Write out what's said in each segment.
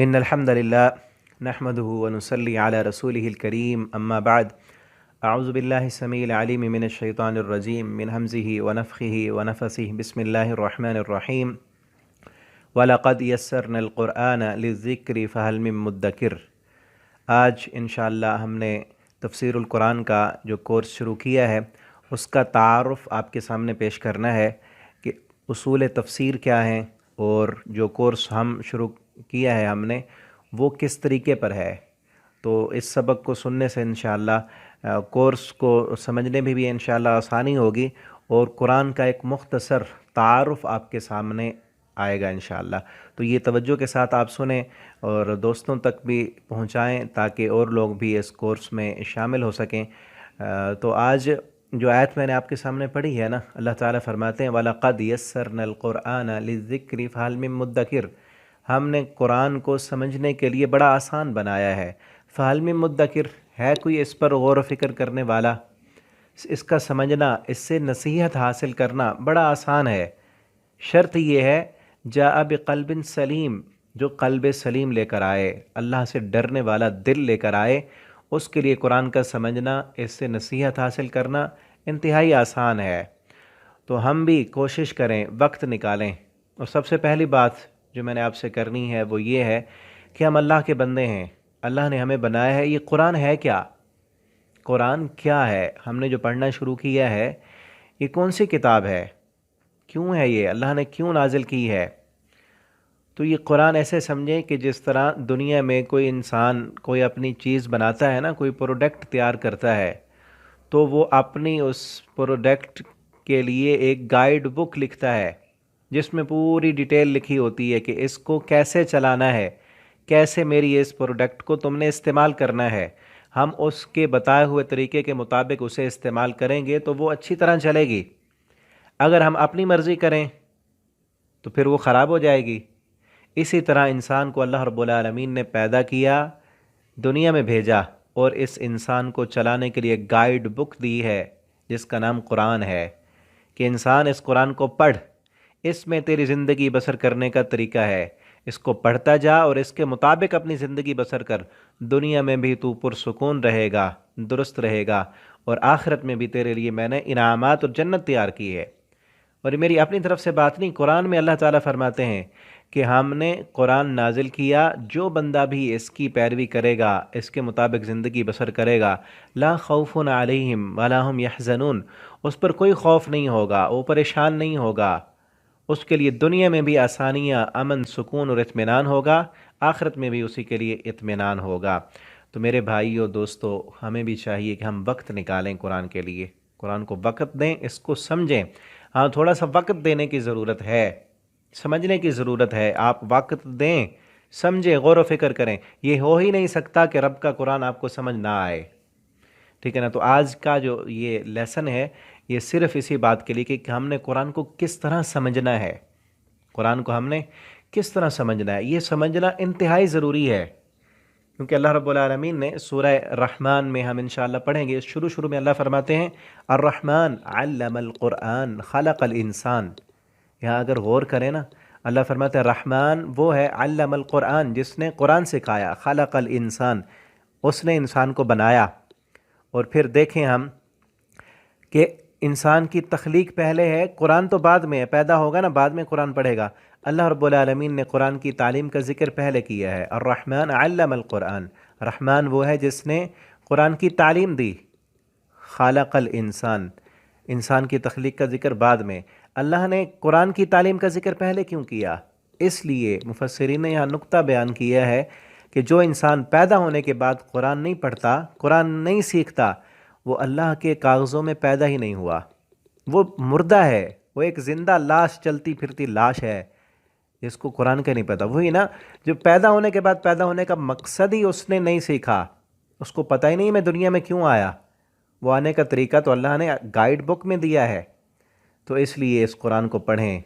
إن الحمد لله نحمده ونصلي على رسوله الكريم أما بعد أعوذ بالله السميع العليم من الشيطان الرجيم من همزه ونفخه ونفثه بسم الله الرحمن الرحيم وَلَقَدْ يَسَّرْنَا الْقُرْآنَ لِلذِّكْرِ فَهَلْ مِن مُدَّكِرٍ۔ آج انشاءاللہ ہم نے تفسیر القرآن کا جو کورس شروع کیا ہے اس کا تعارف آپ کے سامنے پیش کرنا ہے کہ اصول تفسیر کیا ہیں اور جو کورس ہم شروع کیا ہے ہم نے وہ کس طریقے پر ہے۔ تو اس سبق کو سننے سے انشاءاللہ کورس کو سمجھنے میں بھی انشاءاللہ آسانی ہوگی اور قرآن کا ایک مختصر تعارف آپ کے سامنے آئے گا انشاءاللہ۔ تو یہ توجہ کے ساتھ آپ سنیں اور دوستوں تک بھی پہنچائیں تاکہ اور لوگ بھی اس کورس میں شامل ہو سکیں۔ تو آج جو آیت میں نے آپ کے سامنے پڑھی ہے نا، اللہ تعالیٰ فرماتے ہیں وَلَقَدْ يَسَّرْنَا الْقُرْآنَ لِلذِّكْرِ فَهَلْ مِن مُدَّكِرٍ۔ ہم نے قرآن کو سمجھنے کے لیے بڑا آسان بنایا ہے۔ فَهَلْ مِن مُدَّكِرٍ، ہے کوئی اس پر غور و فکر کرنے والا؟ اس کا سمجھنا، اس سے نصیحت حاصل کرنا بڑا آسان ہے۔ شرط یہ ہے جاء بقلب سلیم، جو قلب سلیم لے کر آئے، اللہ سے ڈرنے والا دل لے کر آئے، اس کے لیے قرآن کا سمجھنا، اس سے نصیحت حاصل کرنا انتہائی آسان ہے۔ تو ہم بھی کوشش کریں، وقت نکالیں۔ اور سب سے پہلی بات جو میں نے آپ سے کرنی ہے وہ یہ ہے کہ ہم اللہ کے بندے ہیں، اللہ نے ہمیں بنایا ہے۔ یہ قرآن ہے کیا؟ قرآن کیا ہے؟ ہم نے جو پڑھنا شروع کیا ہے یہ کون سی کتاب ہے؟ کیوں ہے یہ؟ اللہ نے کیوں نازل کی ہے؟ تو یہ قرآن ایسے سمجھیں کہ جس طرح دنیا میں کوئی انسان کوئی اپنی چیز بناتا ہے نا، کوئی پروڈکٹ تیار کرتا ہے تو وہ اپنی اس پروڈکٹ کے لیے ایک گائیڈ بک لکھتا ہے جس میں پوری ڈیٹیل لکھی ہوتی ہے کہ اس کو کیسے چلانا ہے، کیسے میری اس پروڈکٹ کو تم نے استعمال کرنا ہے۔ ہم اس کے بتائے ہوئے طریقے کے مطابق اسے استعمال کریں گے تو وہ اچھی طرح چلے گی۔ اگر ہم اپنی مرضی کریں تو پھر وہ خراب ہو جائے گی۔ اسی طرح انسان کو اللہ رب العالمین نے پیدا کیا، دنیا میں بھیجا اور اس انسان کو چلانے کے لیے گائیڈ بک دی ہے جس کا نام قرآن ہے کہ انسان اس قرآن کو پڑھ، اس میں تیری زندگی بسر کرنے کا طریقہ ہے۔ اس کو پڑھتا جا اور اس کے مطابق اپنی زندگی بسر کر، دنیا میں بھی تو پرسکون رہے گا، درست رہے گا، اور آخرت میں بھی تیرے لیے میں نے انعامات اور جنت تیار کی ہے۔ اور یہ میری اپنی طرف سے بات نہیں، قرآن میں اللہ تعالیٰ فرماتے ہیں کہ ہم نے قرآن نازل کیا، جو بندہ بھی اس کی پیروی کرے گا، اس کے مطابق زندگی بسر کرے گا، لا خوف علیہم ولا هم یحزنون، اس پر کوئی خوف نہیں ہوگا، وہ پریشان نہیں ہوگا، اس کے لیے دنیا میں بھی آسانیاں، امن، سکون اور اطمینان ہوگا، آخرت میں بھی اسی کے لیے اطمینان ہوگا۔ تو میرے بھائیو دوستو، ہمیں بھی چاہیے کہ ہم وقت نکالیں قرآن کے لیے، قرآن کو وقت دیں، اس کو سمجھیں۔ ہاں، تھوڑا سا وقت دینے کی ضرورت ہے، سمجھنے کی ضرورت ہے۔ آپ وقت دیں، سمجھیں، غور و فکر کریں۔ یہ ہو ہی نہیں سکتا کہ رب کا قرآن آپ کو سمجھ نہ آئے، ٹھیک ہے نا؟ تو آج کا جو یہ لیسن ہے یہ صرف اسی بات کے لیے کہ ہم نے قرآن کو کس طرح سمجھنا ہے، قرآن کو ہم نے کس طرح سمجھنا ہے۔ یہ سمجھنا انتہائی ضروری ہے کیونکہ اللہ رب العالمین نے سورہ رحمان میں ہم انشاءاللہ پڑھیں گے، شروع میں اللہ فرماتے ہیں الرحمن علم القرآن خلق الانسان۔ یہاں اگر غور کریں نا، اللہ فرماتے ہیں رحمان وہ ہے علم القرآن، جس نے قرآن سکھایا، خلق الانسان، اس نے انسان کو بنایا۔ اور پھر دیکھیں ہم کہ انسان کی تخلیق پہلے ہے، قرآن تو بعد میں ہے، پیدا ہوگا نا بعد میں قرآن پڑھے گا۔ اللہ رب العالمین نے قرآن کی تعلیم کا ذکر پہلے کیا ہے، الرحمن علم القرآن، رحمان وہ ہے جس نے قرآن کی تعلیم دی، خالق الانسان، انسان کی تخلیق کا ذکر بعد میں۔ اللہ نے قرآن کی تعلیم کا ذکر پہلے کیوں کیا؟ اس لیے مفسرین نے یہاں نقطہ بیان کیا ہے کہ جو انسان پیدا ہونے کے بعد قرآن نہیں پڑھتا، قرآن نہیں سیکھتا، وہ اللہ کے کاغذوں میں پیدا ہی نہیں ہوا، وہ مردہ ہے، وہ ایک زندہ لاش، چلتی پھرتی لاش ہے جس کو قرآن کا نہیں پتہ۔ وہی نا، جو پیدا ہونے کے بعد پیدا ہونے کا مقصد ہی اس نے نہیں سیکھا، اس کو پتہ ہی نہیں میں دنیا میں کیوں آیا، وہ آنے کا طریقہ تو اللہ نے گائیڈ بک میں دیا ہے۔ تو اس لیے اس قرآن کو پڑھیں،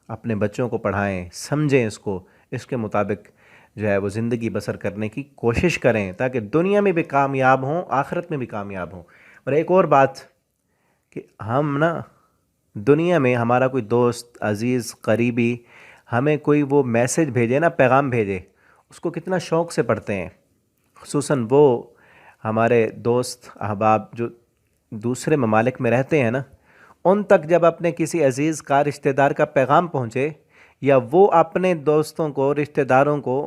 اپنے بچوں کو پڑھائیں، سمجھیں اس کو، اس کے مطابق جو ہے وہ زندگی بسر کرنے کی کوشش کریں تاکہ دنیا میں بھی کامیاب ہوں، آخرت میں بھی کامیاب ہوں۔ اور ایک اور بات کہ ہم نا دنیا میں ہمارا کوئی دوست، عزیز، قریبی ہمیں کوئی وہ میسج بھیجے نا، پیغام بھیجے، اس کو کتنا شوق سے پڑھتے ہیں، خصوصاً وہ ہمارے دوست احباب جو دوسرے ممالک میں رہتے ہیں نا، ان تک جب اپنے کسی عزیز کا رشتہ دار کا پیغام پہنچے، یا وہ اپنے دوستوں کو رشتہ داروں کو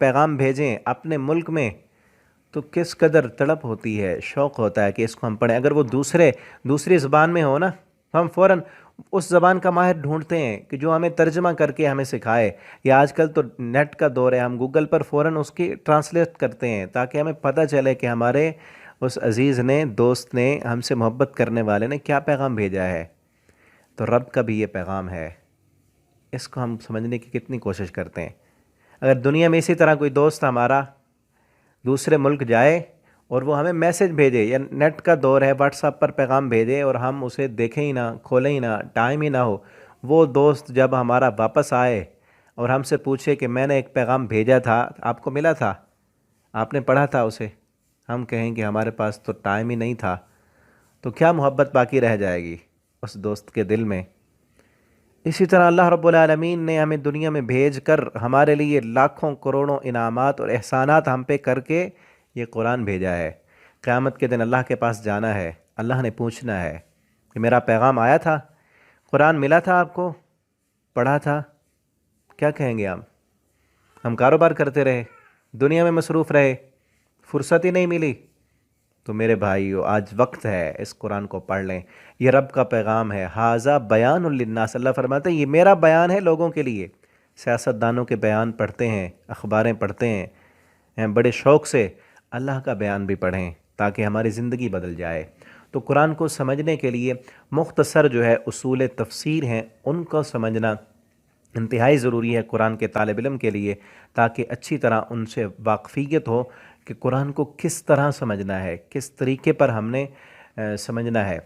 پیغام بھیجیں اپنے ملک میں، تو کس قدر تڑپ ہوتی ہے، شوق ہوتا ہے کہ اس کو ہم پڑھیں۔ اگر وہ دوسری زبان میں ہو نا، ہم فوراً اس زبان کا ماہر ڈھونڈتے ہیں کہ جو ہمیں ترجمہ کر کے ہمیں سکھائے، یا آج کل تو نیٹ کا دور ہے، ہم گوگل پر فوراً اس کی ٹرانسلیٹ کرتے ہیں تاکہ ہمیں پتہ چلے کہ ہمارے اس عزیز نے، دوست نے، ہم سے محبت کرنے والے نے کیا پیغام بھیجا ہے۔ تو رب کا بھی یہ پیغام ہے، اس کو ہم سمجھنے کی کتنی کوشش کرتے ہیں۔ اگر دنیا میں اسی طرح کوئی دوست ہمارا دوسرے ملک جائے اور وہ ہمیں میسج بھیجے، یا نیٹ کا دور ہے، واٹس ایپ پر پیغام بھیجے اور ہم اسے دیکھیں ہی نہ، کھولیں ہی نہ، ٹائم ہی نہ ہو، وہ دوست جب ہمارا واپس آئے اور ہم سے پوچھے کہ میں نے ایک پیغام بھیجا تھا، آپ کو ملا تھا، آپ نے پڑھا تھا اسے، ہم کہیں کہ ہمارے پاس تو ٹائم ہی نہیں تھا، تو کیا محبت باقی رہ جائے گی اس دوست کے دل میں؟ اسی طرح اللہ رب العالمین نے ہمیں دنیا میں بھیج کر ہمارے لیے لاکھوں کروڑوں انعامات اور احسانات ہم پہ کر کے یہ قرآن بھیجا ہے۔ قیامت کے دن اللہ کے پاس جانا ہے، اللہ نے پوچھنا ہے کہ میرا پیغام آیا تھا، قرآن ملا تھا آپ کو، پڑھا تھا؟ کیا کہیں گے ہم کاروبار کرتے رہے، دنیا میں مصروف رہے، فرصت ہی نہیں ملی؟ تو میرے بھائیو، آج وقت ہے اس قرآن کو پڑھ لیں، یہ رب کا پیغام ہے۔ ھذا بیان للناس، اللہ فرماتے ہیں یہ میرا بیان ہے لوگوں کے لیے۔ سیاست دانوں کے بیان پڑھتے ہیں، اخباریں پڑھتے ہیں، بڑے شوق سے اللہ کا بیان بھی پڑھیں تاکہ ہماری زندگی بدل جائے۔ تو قرآن کو سمجھنے کے لیے مختصر جو ہے اصول تفسیر ہیں، ان کو سمجھنا انتہائی ضروری ہے قرآن کے طالب علم کے لیے، تاکہ اچھی طرح ان سے واقفیت ہو کہ قرآن کو کس طرح سمجھنا ہے، کس طریقے پر ہم نے سمجھنا ہے۔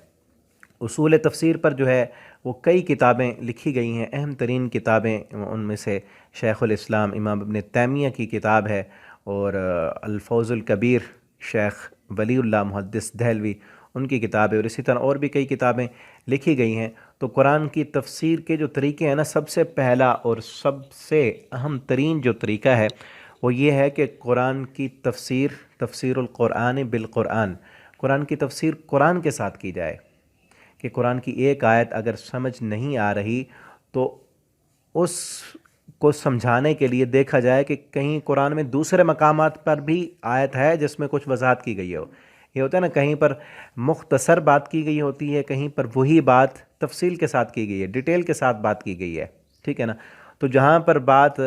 اصول تفسیر پر جو ہے وہ کئی کتابیں لکھی گئی ہیں، اہم ترین کتابیں ان میں سے شیخ الاسلام امام ابن تیمیہ کی کتاب ہے، اور الفوز الکبیر شیخ ولی اللہ محدث دہلوی ان کی کتاب ہے، اور اسی طرح اور بھی کئی کتابیں لکھی گئی ہیں۔ تو قرآن کی تفسیر کے جو طریقے ہیں نا، سب سے پہلا اور سب سے اہم ترین جو طریقہ ہے وہ یہ ہے کہ قرآن کی تفسیر القرآن بالقرآن، قرآن کی تفسیر قرآن کے ساتھ کی جائے، کہ قرآن کی ایک آیت اگر سمجھ نہیں آ رہی تو اس کو سمجھانے کے لیے دیکھا جائے کہ کہیں قرآن میں دوسرے مقامات پر بھی آیت ہے جس میں کچھ وضاحت کی گئی ہو۔ یہ ہوتا ہے نا، کہیں پر مختصر بات کی گئی ہوتی ہے، کہیں پر وہی بات تفصیل کے ساتھ کی گئی ہے، ڈیٹیل کے ساتھ بات کی گئی ہے، ٹھیک ہے نا۔ تو جہاں پر بات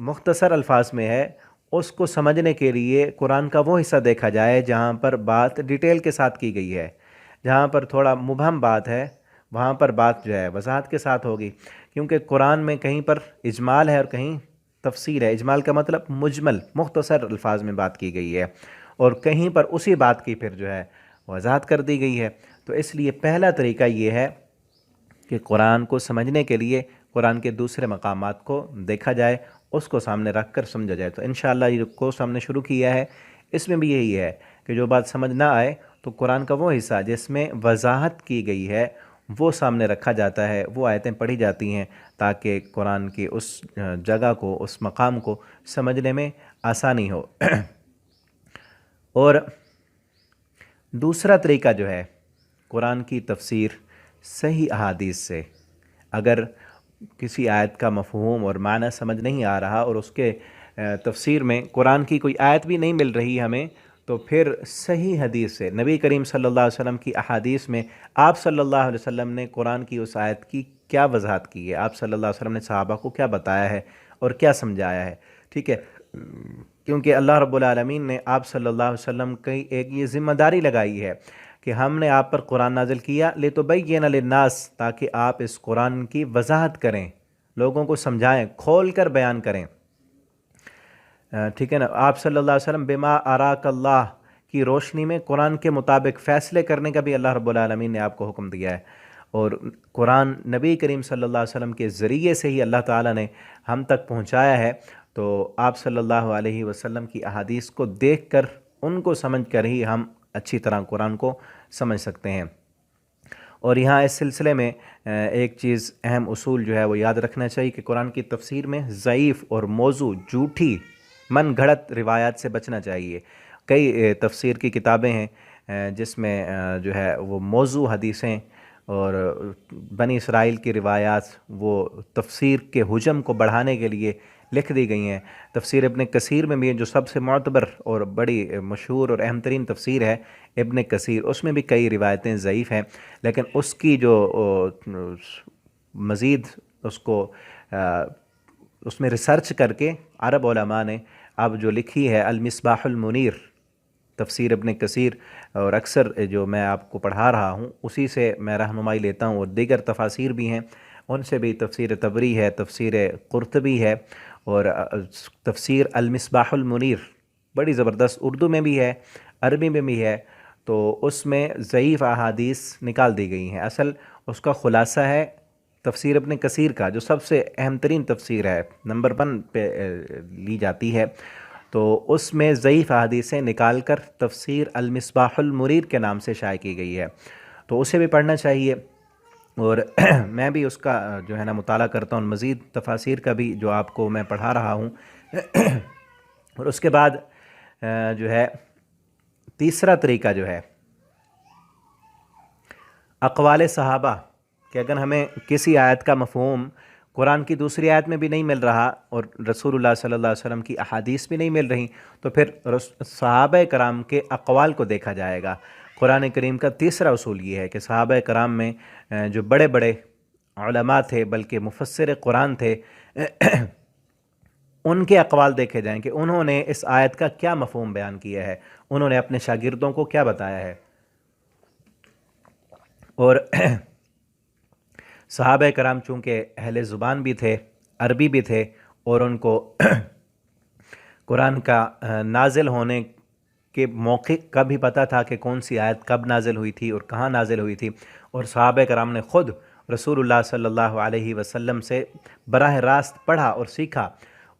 مختصر الفاظ میں ہے، اس کو سمجھنے کے لیے قرآن کا وہ حصہ دیکھا جائے جہاں پر بات ڈیٹیل کے ساتھ کی گئی ہے، جہاں پر تھوڑا مبہم بات ہے وہاں پر بات جو ہے وضاحت کے ساتھ ہوگی، کیونکہ قرآن میں کہیں پر اجمال ہے اور کہیں تفصیل ہے۔ اجمال کا مطلب مجمل، مختصر الفاظ میں بات کی گئی ہے، اور کہیں پر اسی بات کی پھر جو ہے وضاحت کر دی گئی ہے۔ تو اس لیے پہلا طریقہ یہ ہے کہ قرآن کو سمجھنے کے لیے قرآن کے دوسرے مقامات کو دیکھا جائے، اس کو سامنے رکھ کر سمجھا جائے۔ تو انشاءاللہ یہ کورس ہم نے شروع کیا ہے، اس میں بھی یہی ہے کہ جو بات سمجھ نہ آئے تو قرآن کا وہ حصہ جس میں وضاحت کی گئی ہے وہ سامنے رکھا جاتا ہے، وہ آیتیں پڑھی جاتی ہیں تاکہ قرآن کی اس جگہ کو، اس مقام کو سمجھنے میں آسانی ہو۔ اور دوسرا طریقہ جو ہے قرآن کی تفسیر صحیح احادیث سے، اگر کسی آیت کا مفہوم اور معنی سمجھ نہیں آ رہا اور اس کے تفسیر میں قرآن کی کوئی آیت بھی نہیں مل رہی ہمیں، تو پھر صحیح حدیث سے، نبی کریم صلی اللہ علیہ وسلم کی احادیث میں آپ صلی اللہ علیہ وسلم نے قرآن کی اس آیت کی کیا وضاحت کی ہے، آپ صلی اللہ علیہ وسلم نے صحابہ کو کیا بتایا ہے اور کیا سمجھایا ہے، ٹھیک ہے۔ کیونکہ اللہ رب العالمین نے آپ صلی اللہ علیہ وسلم کی ایک یہ ذمہ داری لگائی ہے کہ ہم نے آپ پر قرآن نازل کیا لِتُبَيِّنَ لِلنَّاسِ، تاکہ آپ اس قرآن کی وضاحت کریں، لوگوں کو سمجھائیں، کھول کر بیان کریں، ٹھیک ہے نا۔ آپ صلی اللہ علیہ وسلم بما اراک اللہ کی روشنی میں قرآن کے مطابق فیصلے کرنے کا بھی اللہ رب العالمین نے آپ کو حکم دیا ہے، اور قرآن نبی کریم صلی اللہ علیہ وسلم کے ذریعے سے ہی اللہ تعالیٰ نے ہم تک پہنچایا ہے۔ تو آپ صلی اللہ علیہ وسلم کی احادیث کو دیکھ کر، ان کو سمجھ کر ہی ہم اچھی طرح قرآن کو سمجھ سکتے ہیں۔ اور یہاں اس سلسلے میں ایک چیز، اہم اصول جو ہے وہ یاد رکھنا چاہیے کہ قرآن کی تفسیر میں ضعیف اور موضوع، جھوٹی من گھڑت روایات سے بچنا چاہیے۔ کئی تفسیر کی کتابیں ہیں جس میں جو ہے وہ موضوع حدیثیں اور بنی اسرائیل کی روایات وہ تفسیر کے حجم کو بڑھانے کے لیے لکھ دی گئی ہیں۔ تفسیر ابن کثیر میں بھی جو سب سے معتبر اور بڑی مشہور اور اہم ترین تفسیر ہے ابن کثیر، اس میں بھی کئی روایتیں ضعیف ہیں، لیکن اس کی جو مزید اس کو اس میں ریسرچ کر کے عرب علماء نے اب جو لکھی ہے المصباح المنیر تفسیر ابن کثیر، اور اکثر جو میں آپ کو پڑھا رہا ہوں اسی سے میں رہنمائی لیتا ہوں، اور دیگر تفاسیر بھی ہیں ان سے بھی، تفسیر طبری ہے، تفسیر قرطبی ہے، اور تفسیر المصباح المنیر بڑی زبردست اردو میں بھی ہے، عربی میں بھی ہے، تو اس میں ضعیف احادیث نکال دی گئی ہیں۔ اصل اس کا خلاصہ ہے تفسیر ابن کثیر کا، جو سب سے اہم ترین تفسیر ہے، نمبر 1 پہ لی جاتی ہے، تو اس میں ضعیف احادیثیں نکال کر تفسیر المصباح المنیر کے نام سے شائع کی گئی ہے، تو اسے بھی پڑھنا چاہیے، اور میں بھی اس کا جو ہے نا مطالعہ کرتا ہوں، مزید تفاسیر کا بھی جو آپ کو میں پڑھا رہا ہوں۔ اور اس کے بعد جو ہے تیسرا طریقہ جو ہے اقوال صحابہ، کہ اگر ہمیں کسی آیت کا مفہوم قرآن کی دوسری آیت میں بھی نہیں مل رہا اور رسول اللہ صلی اللہ علیہ وسلم کی احادیث بھی نہیں مل رہی، تو پھر صحابہ کرام کے اقوال کو دیکھا جائے گا۔ قرآن کریم کا تیسرا اصول یہ ہے کہ صحابہ کرام میں جو بڑے بڑے علماء تھے، بلکہ مفسر قرآن تھے، ان کے اقوال دیکھے جائیں کہ انہوں نے اس آیت کا کیا مفہوم بیان کیا ہے، انہوں نے اپنے شاگردوں کو کیا بتایا ہے۔ اور صحابہ کرام چونکہ اہل زبان بھی تھے، عربی بھی تھے، اور ان کو قرآن کا نازل ہونے کے موقع کا بھی پتہ تھا کہ کون سی آیت کب نازل ہوئی تھی اور کہاں نازل ہوئی تھی، اور صحابہ کرام نے خود رسول اللہ صلی اللہ علیہ وسلم سے براہ راست پڑھا اور سیکھا،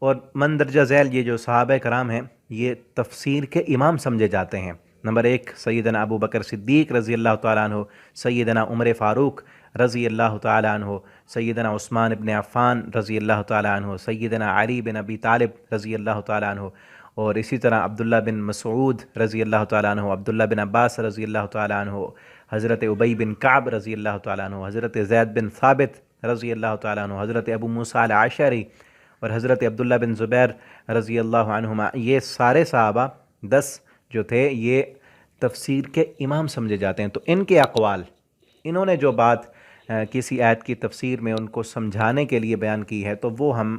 اور مندرجہ ذیل یہ جو صحابہ کرام ہیں یہ تفسیر کے امام سمجھے جاتے ہیں۔ نمبر 1 سیدنا ابو بکر صدیق رضی اللہ تعالیٰ عنہ، سیدنا عمر فاروق رضی اللہ تعالیٰ عنہ، سیدنا عثمان ابن عفان رضی اللہ تعالیٰ عنہ، سیدنا علی بن ابی طالب رضی اللہ تعالیٰ عنہ، اور اسی طرح عبداللہ بن مسعود رضی اللہ تعالیٰ عنہ، عبداللہ بن عباس رضی اللہ تعالیٰ عنہ، حضرت ابی بن کعب رضی اللہ تعالیٰ عنہ، حضرت زید بن ثابت رضی اللہ تعالیٰ عنہ، حضرت ابو موسیٰ الاشعری، اور حضرت عبداللہ بن زبیر رضی اللہ عنہما۔ یہ سارے صحابہ 10 جو تھے یہ تفسیر کے امام سمجھے جاتے ہیں، تو ان کے اقوال، انہوں نے جو بات کسی آیت کی تفسیر میں ان کو سمجھانے کے لیے بیان کی ہے تو وہ ہم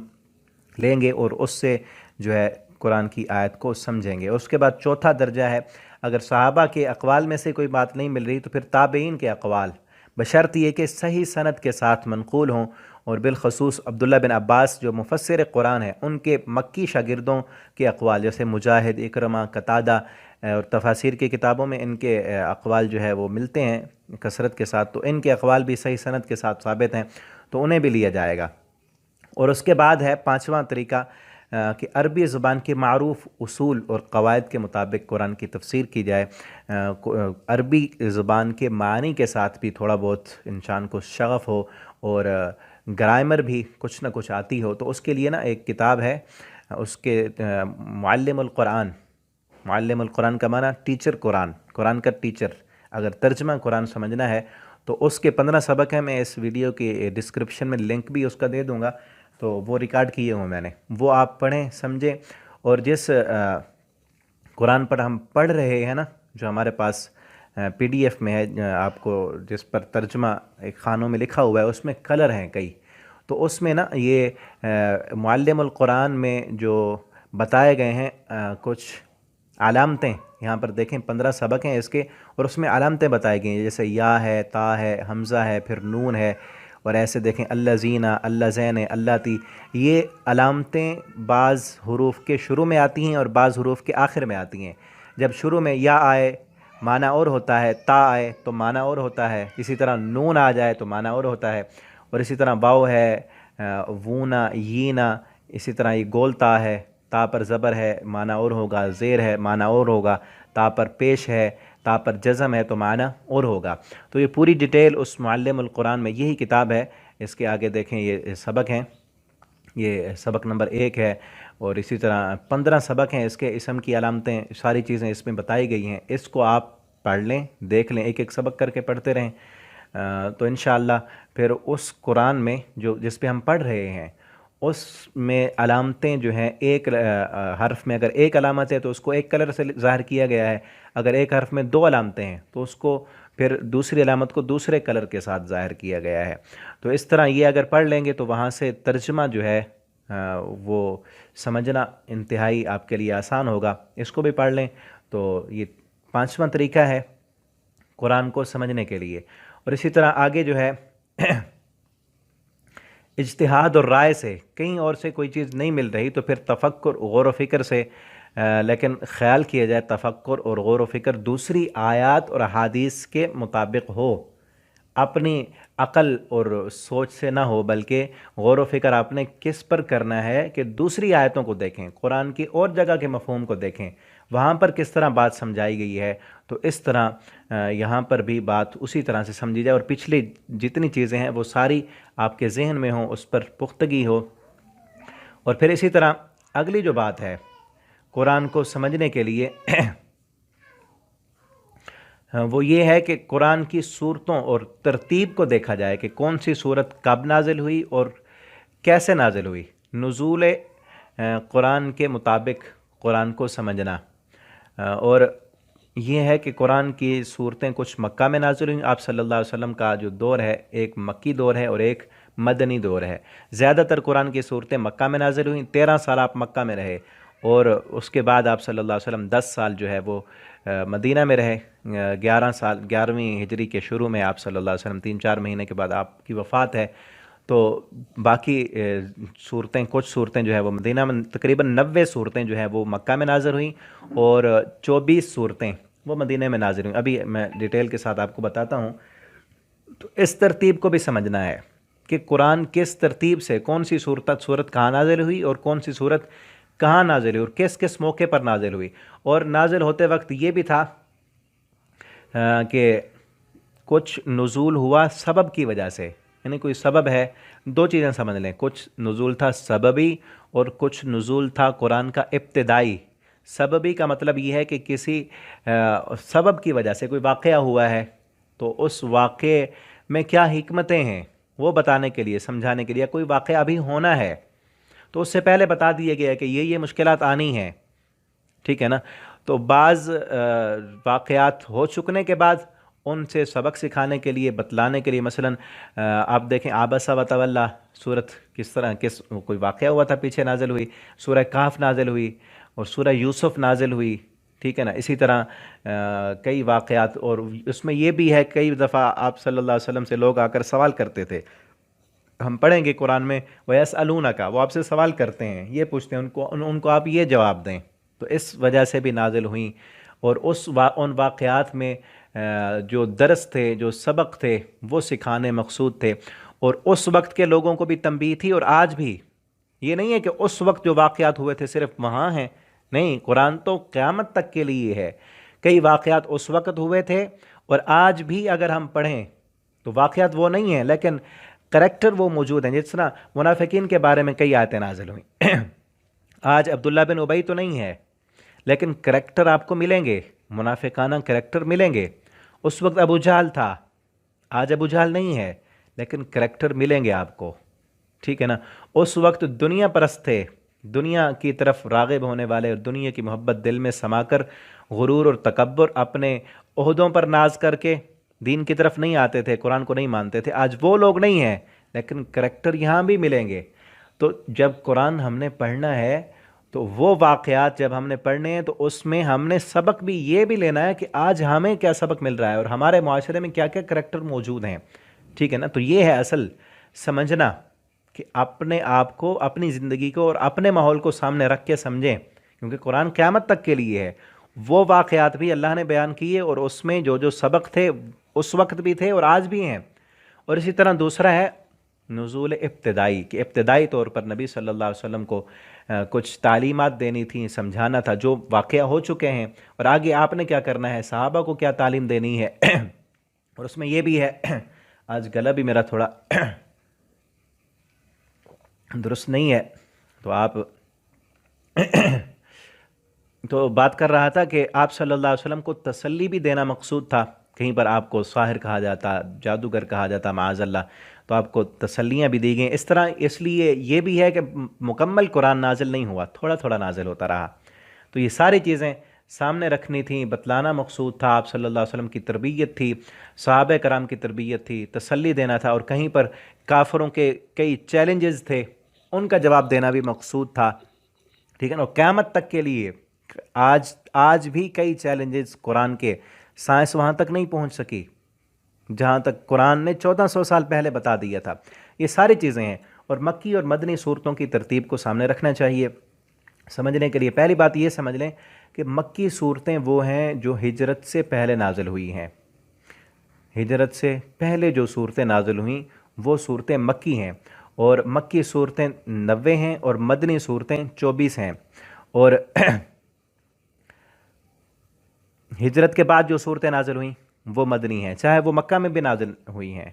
لیں گے اور اس سے جو ہے قرآن کی آیت کو سمجھیں گے۔ اس کے بعد چوتھا درجہ ہے، اگر صحابہ کے اقوال میں سے کوئی بات نہیں مل رہی تو پھر تابعین کے اقوال، بشرط یہ کہ صحیح سند کے ساتھ منقول ہوں، اور بالخصوص عبداللہ بن عباس جو مفسر قرآن ہیں ان کے مکی شاگردوں کے اقوال، جیسے مجاہد، اکرمہ، قتادہ، اور تفاسیر کی کتابوں میں ان کے اقوال جو ہے وہ ملتے ہیں کثرت کے ساتھ، تو ان کے اقوال بھی صحیح سند کے ساتھ ثابت ہیں تو انہیں بھی لیا جائے گا۔ اور اس کے بعد ہے 5واں طریقہ کہ عربی زبان کے معروف اصول اور قواعد کے مطابق قرآن کی تفسیر کی جائے۔ عربی زبان کے معانی کے ساتھ بھی تھوڑا بہت انسان کو شغف ہو اور گرامر بھی کچھ نہ کچھ آتی ہو، تو اس کے لیے نا ایک کتاب ہے، اس کے معلم القرآن، معلم القرآن کا معنی ٹیچر قرآن، قرآن کا ٹیچر، اگر ترجمہ قرآن سمجھنا ہے تو اس کے 15 سبق ہیں، میں اس ویڈیو کی ڈسکرپشن میں لنک بھی اس کا دے دوں گا، تو وہ ریکارڈ کیے ہوں میں نے، وہ آپ پڑھیں سمجھیں، اور جس قرآن پر ہم پڑھ رہے ہیں نا، جو ہمارے پاس PDF میں ہے، آپ کو جس پر ترجمہ ایک خانوں میں لکھا ہوا ہے، اس میں کلر ہیں کئی، تو اس میں نا یہ معلم القرآن میں جو بتائے گئے ہیں کچھ علامتیں، یہاں پر دیکھیں 15 سبق ہیں اس کے، اور اس میں علامتیں بتائی گئی ہیں، جیسے یا ہے، تا ہے، حمزہ ہے، پھر نون ہے، اور ایسے دیکھیں اللہ زینہ، اللہ زین، اللہ تی، یہ علامتیں بعض حروف کے شروع میں آتی ہیں اور بعض حروف کے آخر میں آتی ہیں۔ جب شروع میں یا آئے معنی اور ہوتا ہے، تا آئے تو معنی اور ہوتا ہے، اسی طرح نون آ جائے تو معنی اور ہوتا ہے، اور اسی طرح واو ہے، وونا، یینا، اسی طرح یہ گول تا ہے، تا پر زبر ہے معنی اور ہوگا، زیر ہے معنی اور ہوگا، تا پر پیش ہے، تا پر جزم ہے تو معنی اور ہوگا۔ تو یہ پوری ڈیٹیل اس معلم القرآن میں، یہی کتاب ہے، اس کے آگے دیکھیں یہ سبق ہیں، یہ سبق نمبر 1 ہے، اور اسی طرح 15 سبق ہیں اس کے، اسم کی علامتیں ساری چیزیں اس میں بتائی گئی ہیں. اس کو آپ پڑھ لیں، دیکھ لیں، ایک ایک سبق کر کے پڑھتے رہیں، تو انشاءاللہ پھر اس قرآن میں جس پہ ہم پڑھ رہے ہیں اس میں علامتیں جو ہیں، ایک حرف میں اگر ایک علامت ہے تو اس کو ایک کلر سے ظاہر کیا گیا ہے، اگر ایک حرف میں 2 علامتیں ہیں تو اس کو پھر دوسری علامت کو دوسرے کلر کے ساتھ ظاہر کیا گیا ہے. تو اس طرح یہ اگر پڑھ لیں گے تو وہاں سے ترجمہ جو ہے وہ سمجھنا انتہائی آپ کے لیے آسان ہوگا. اس کو بھی پڑھ لیں. تو یہ 5واں طریقہ ہے قرآن کو سمجھنے کے لیے. اور اسی طرح آگے جو ہے اجتہاد اور رائے سے، کہیں اور سے کوئی چیز نہیں مل رہی تو پھر تفکر، غور و فکر سے، لیکن خیال کیا جائے تفکر اور غور و فکر دوسری آیات اور احادیث کے مطابق ہو، اپنی عقل اور سوچ سے نہ ہو، بلکہ غور و فکر آپ نے کس پر کرنا ہے کہ دوسری آیتوں کو دیکھیں، قرآن کی اور جگہ کے مفہوم کو دیکھیں، وہاں پر کس طرح بات سمجھائی گئی ہے، تو اس طرح یہاں پر بھی بات اسی طرح سے سمجھی جائے، اور پچھلی جتنی چیزیں ہیں وہ ساری آپ کے ذہن میں ہوں، اس پر پختگی ہو. اور پھر اسی طرح اگلی جو بات ہے قرآن کو سمجھنے کے لیے وہ یہ ہے کہ قرآن کی صورتوں اور ترتیب کو دیکھا جائے کہ کون سی صورت کب نازل ہوئی اور کیسے نازل ہوئی. نزول قرآن کے مطابق قرآن کو سمجھنا. اور یہ ہے کہ قرآن کی صورتیں کچھ مکہ میں نازل ہوئیں. آپ صلی اللہ علیہ وسلم کا جو دور ہے ایک مکی دور ہے اور ایک مدنی دور ہے. زیادہ تر قرآن کی صورتیں مکہ میں نازل ہوئیں. 13 سال آپ مکہ میں رہے، اور اس کے بعد آپ صلی اللہ علیہ وسلم 10 سال جو ہے وہ مدینہ میں رہے. 11ویں ہجری کے شروع میں آپ صلی اللہ علیہ وسلم 3-4 مہینے کے بعد آپ کی وفات ہے. تو باقی صورتیں، کچھ صورتیں جو ہے وہ مدینہ میں، تقریباً 90 صورتیں جو ہیں وہ مکہ میں نازل ہوئیں، اور 24 صورتیں وہ مدینہ میں نازل ہوئیں. ابھی میں ڈیٹیل کے ساتھ آپ کو بتاتا ہوں. تو اس ترتیب کو بھی سمجھنا ہے کہ قرآن کس ترتیب سے، کون سی صورت کہاں نازل ہوئی اور کون سی صورت کہاں نازل ہوئی اور کس کس موقع پر نازل ہوئی. اور نازل ہوتے وقت یہ بھی تھا کہ کچھ نزول ہوا سبب کی وجہ سے، یعنی کوئی سبب ہے. 2 چیزیں سمجھ لیں، کچھ نزول تھا سببی اور کچھ نزول تھا قرآن کا ابتدائی. سببی کا مطلب یہ ہے کہ کسی سبب کی وجہ سے کوئی واقعہ ہوا ہے، تو اس واقعے میں کیا حکمتیں ہیں وہ بتانے کے لیے، سمجھانے کے لیے. کوئی واقعہ ابھی ہونا ہے تو اس سے پہلے بتا دیا گیا ہے کہ یہ مشکلات آنی ہیں، ٹھیک ہے نا. تو بعض واقعات ہو چکنے کے بعد ان سے سبق سکھانے کے لیے، بتلانے کے لیے، مثلا آپ دیکھیں عبس و تولی سورت کس طرح، کوئی واقعہ ہوا تھا پیچھے نازل ہوئی. سورہ کہف نازل ہوئی اور سورہ یوسف نازل ہوئی، ٹھیک ہے نا. اسی طرح کئی واقعات، اور اس میں یہ بھی ہے کئی دفعہ آپ صلی اللہ علیہ وسلم سے لوگ آ کر سوال کرتے تھے. ہم پڑھیں گے قرآن میں وَيَسْأَلُونَكَ، وہ آپ سے سوال کرتے ہیں، یہ پوچھتے ہیں، ان کو آپ یہ جواب دیں. تو اس وجہ سے بھی نازل ہوئیں. اور ان واقعات میں جو درس تھے، جو سبق تھے، وہ سکھانے مقصود تھے. اور اس وقت کے لوگوں کو بھی تنبیہ تھی، اور آج بھی. یہ نہیں ہے کہ اس وقت جو واقعات ہوئے تھے صرف وہاں ہیں، نہیں، قرآن تو قیامت تک کے لیے ہے. کئی واقعات اس وقت ہوئے تھے اور آج بھی اگر ہم پڑھیں تو واقعات وہ نہیں ہیں لیکن کریکٹر وہ موجود ہیں. جس طرح منافقین کے بارے میں کئی آیتیں نازل ہوئیں. آج عبداللہ بن ابی تو نہیں ہے، لیکن کریکٹر آپ کو ملیں گے، منافقانہ کریکٹر ملیں گے. اس وقت ابو جہل تھا، آج ابو جہل نہیں ہے، لیکن کریکٹر ملیں گے آپ کو، ٹھیک ہے نا. اس وقت دنیا پرست تھے، دنیا کی طرف راغب ہونے والے، اور دنیا کی محبت دل میں سما کر غرور اور تکبر، اپنے عہدوں پر ناز کر کے دین کی طرف نہیں آتے تھے، قرآن کو نہیں مانتے تھے. آج وہ لوگ نہیں ہیں، لیکن کریکٹر یہاں بھی ملیں گے. تو جب قرآن ہم نے پڑھنا ہے تو وہ واقعات جب ہم نے پڑھنے ہیں تو اس میں ہم نے سبق بھی یہ بھی لینا ہے کہ آج ہمیں کیا سبق مل رہا ہے اور ہمارے معاشرے میں کیا کیا کریکٹر موجود ہیں، ٹھیک ہے نا. تو یہ ہے اصل سمجھنا، کہ اپنے آپ کو، اپنی زندگی کو اور اپنے ماحول کو سامنے رکھ کے سمجھیں، کیونکہ قرآن قیامت تک کے لیے ہے. وہ واقعات بھی اللہ نے بیان کیے اور اس میں جو سبق تھے اس وقت بھی تھے اور آج بھی ہیں. اور اسی طرح دوسرا ہے نزول ابتدائی، کہ ابتدائی طور پر نبی صلی اللہ علیہ وسلم کو کچھ تعلیمات دینی تھیں، سمجھانا تھا جو واقعہ ہو چکے ہیں، اور آگے آپ نے کیا کرنا ہے، صحابہ کو کیا تعلیم دینی ہے. اور اس میں یہ بھی ہے، آج گلا بھی میرا تھوڑا درست نہیں ہے تو آپ تو بات کر رہا تھا کہ آپ صلی اللہ علیہ وسلم کو تسلی بھی دینا مقصود تھا. کہیں پر آپ کو ساحر کہا جاتا، جادوگر کہا جاتا معاذ اللہ، تو آپ کو تسلیاں بھی دی گئیں. اس طرح اس لیے یہ بھی ہے کہ مکمل قرآن نازل نہیں ہوا، تھوڑا تھوڑا نازل ہوتا رہا. تو یہ ساری چیزیں سامنے رکھنی تھیں، بتلانا مقصود تھا. آپ صلی اللہ علیہ وسلم کی تربیت تھی، صحابہ کرام کی تربیت تھی، تسلی دینا تھا. اور کہیں پر کافروں کے کئی چیلنجز تھے، ان کا جواب دینا بھی مقصود تھا. ٹھیک ہے نا. اور قیامت تک کے لیے آج بھی کئی چیلنجز قرآن کے، سائنس وہاں تک نہیں پہنچ سکی جہاں تک قرآن نے 1400 سال پہلے بتا دیا تھا. یہ ساری چیزیں ہیں. اور مکی اور مدنی صورتوں کی ترتیب کو سامنے رکھنا چاہیے سمجھنے کے لیے. پہلی بات یہ سمجھ لیں کہ مکی صورتیں وہ ہیں جو ہجرت سے پہلے نازل ہوئی ہیں. ہجرت سے پہلے جو صورتیں نازل ہوئیں وہ صورتیں مکی ہیں. اور مکی صورتیں 90 ہیں اور مدنی صورتیں 24 ہیں. اور ہجرت کے بعد جو صورتیں نازل ہوئیں وہ مدنی ہیں، چاہے وہ مکہ میں بھی نازل ہوئی ہیں.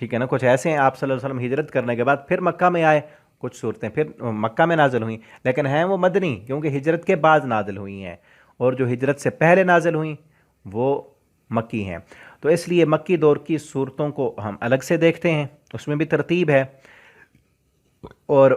ٹھیک ہے نا. کچھ ایسے ہیں آپ صلی اللہ علیہ وسلم ہجرت کرنے کے بعد پھر مکہ میں آئے، کچھ صورتیں پھر مکہ میں نازل ہوئیں، لیکن ہیں وہ مدنی کیونکہ ہجرت کے بعد نازل ہوئی ہیں. اور جو ہجرت سے پہلے نازل ہوئیں وہ مکی ہیں. تو اس لیے مکی دور کی صورتوں کو ہم الگ سے دیکھتے ہیں، اس میں بھی ترتیب ہے، اور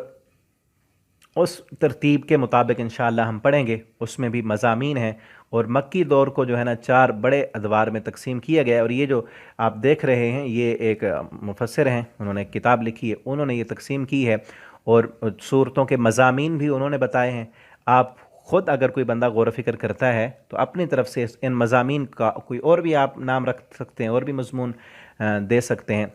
اس ترتیب کے مطابق انشاءاللہ ہم پڑھیں گے. اس میں بھی مضامین ہیں. اور مکی دور کو جو ہے نا 4 بڑے ادوار میں تقسیم کیا گیا ہے. اور یہ جو آپ دیکھ رہے ہیں یہ ایک مفسر ہیں، انہوں نے کتاب لکھی ہے، انہوں نے یہ تقسیم کی ہے. اور صورتوں کے مضامین بھی انہوں نے بتائے ہیں. آپ خود اگر کوئی بندہ غور و فکر کرتا ہے تو اپنی طرف سے ان مضامین کا کوئی اور بھی آپ نام رکھ سکتے ہیں، اور بھی مضمون دے سکتے ہیں.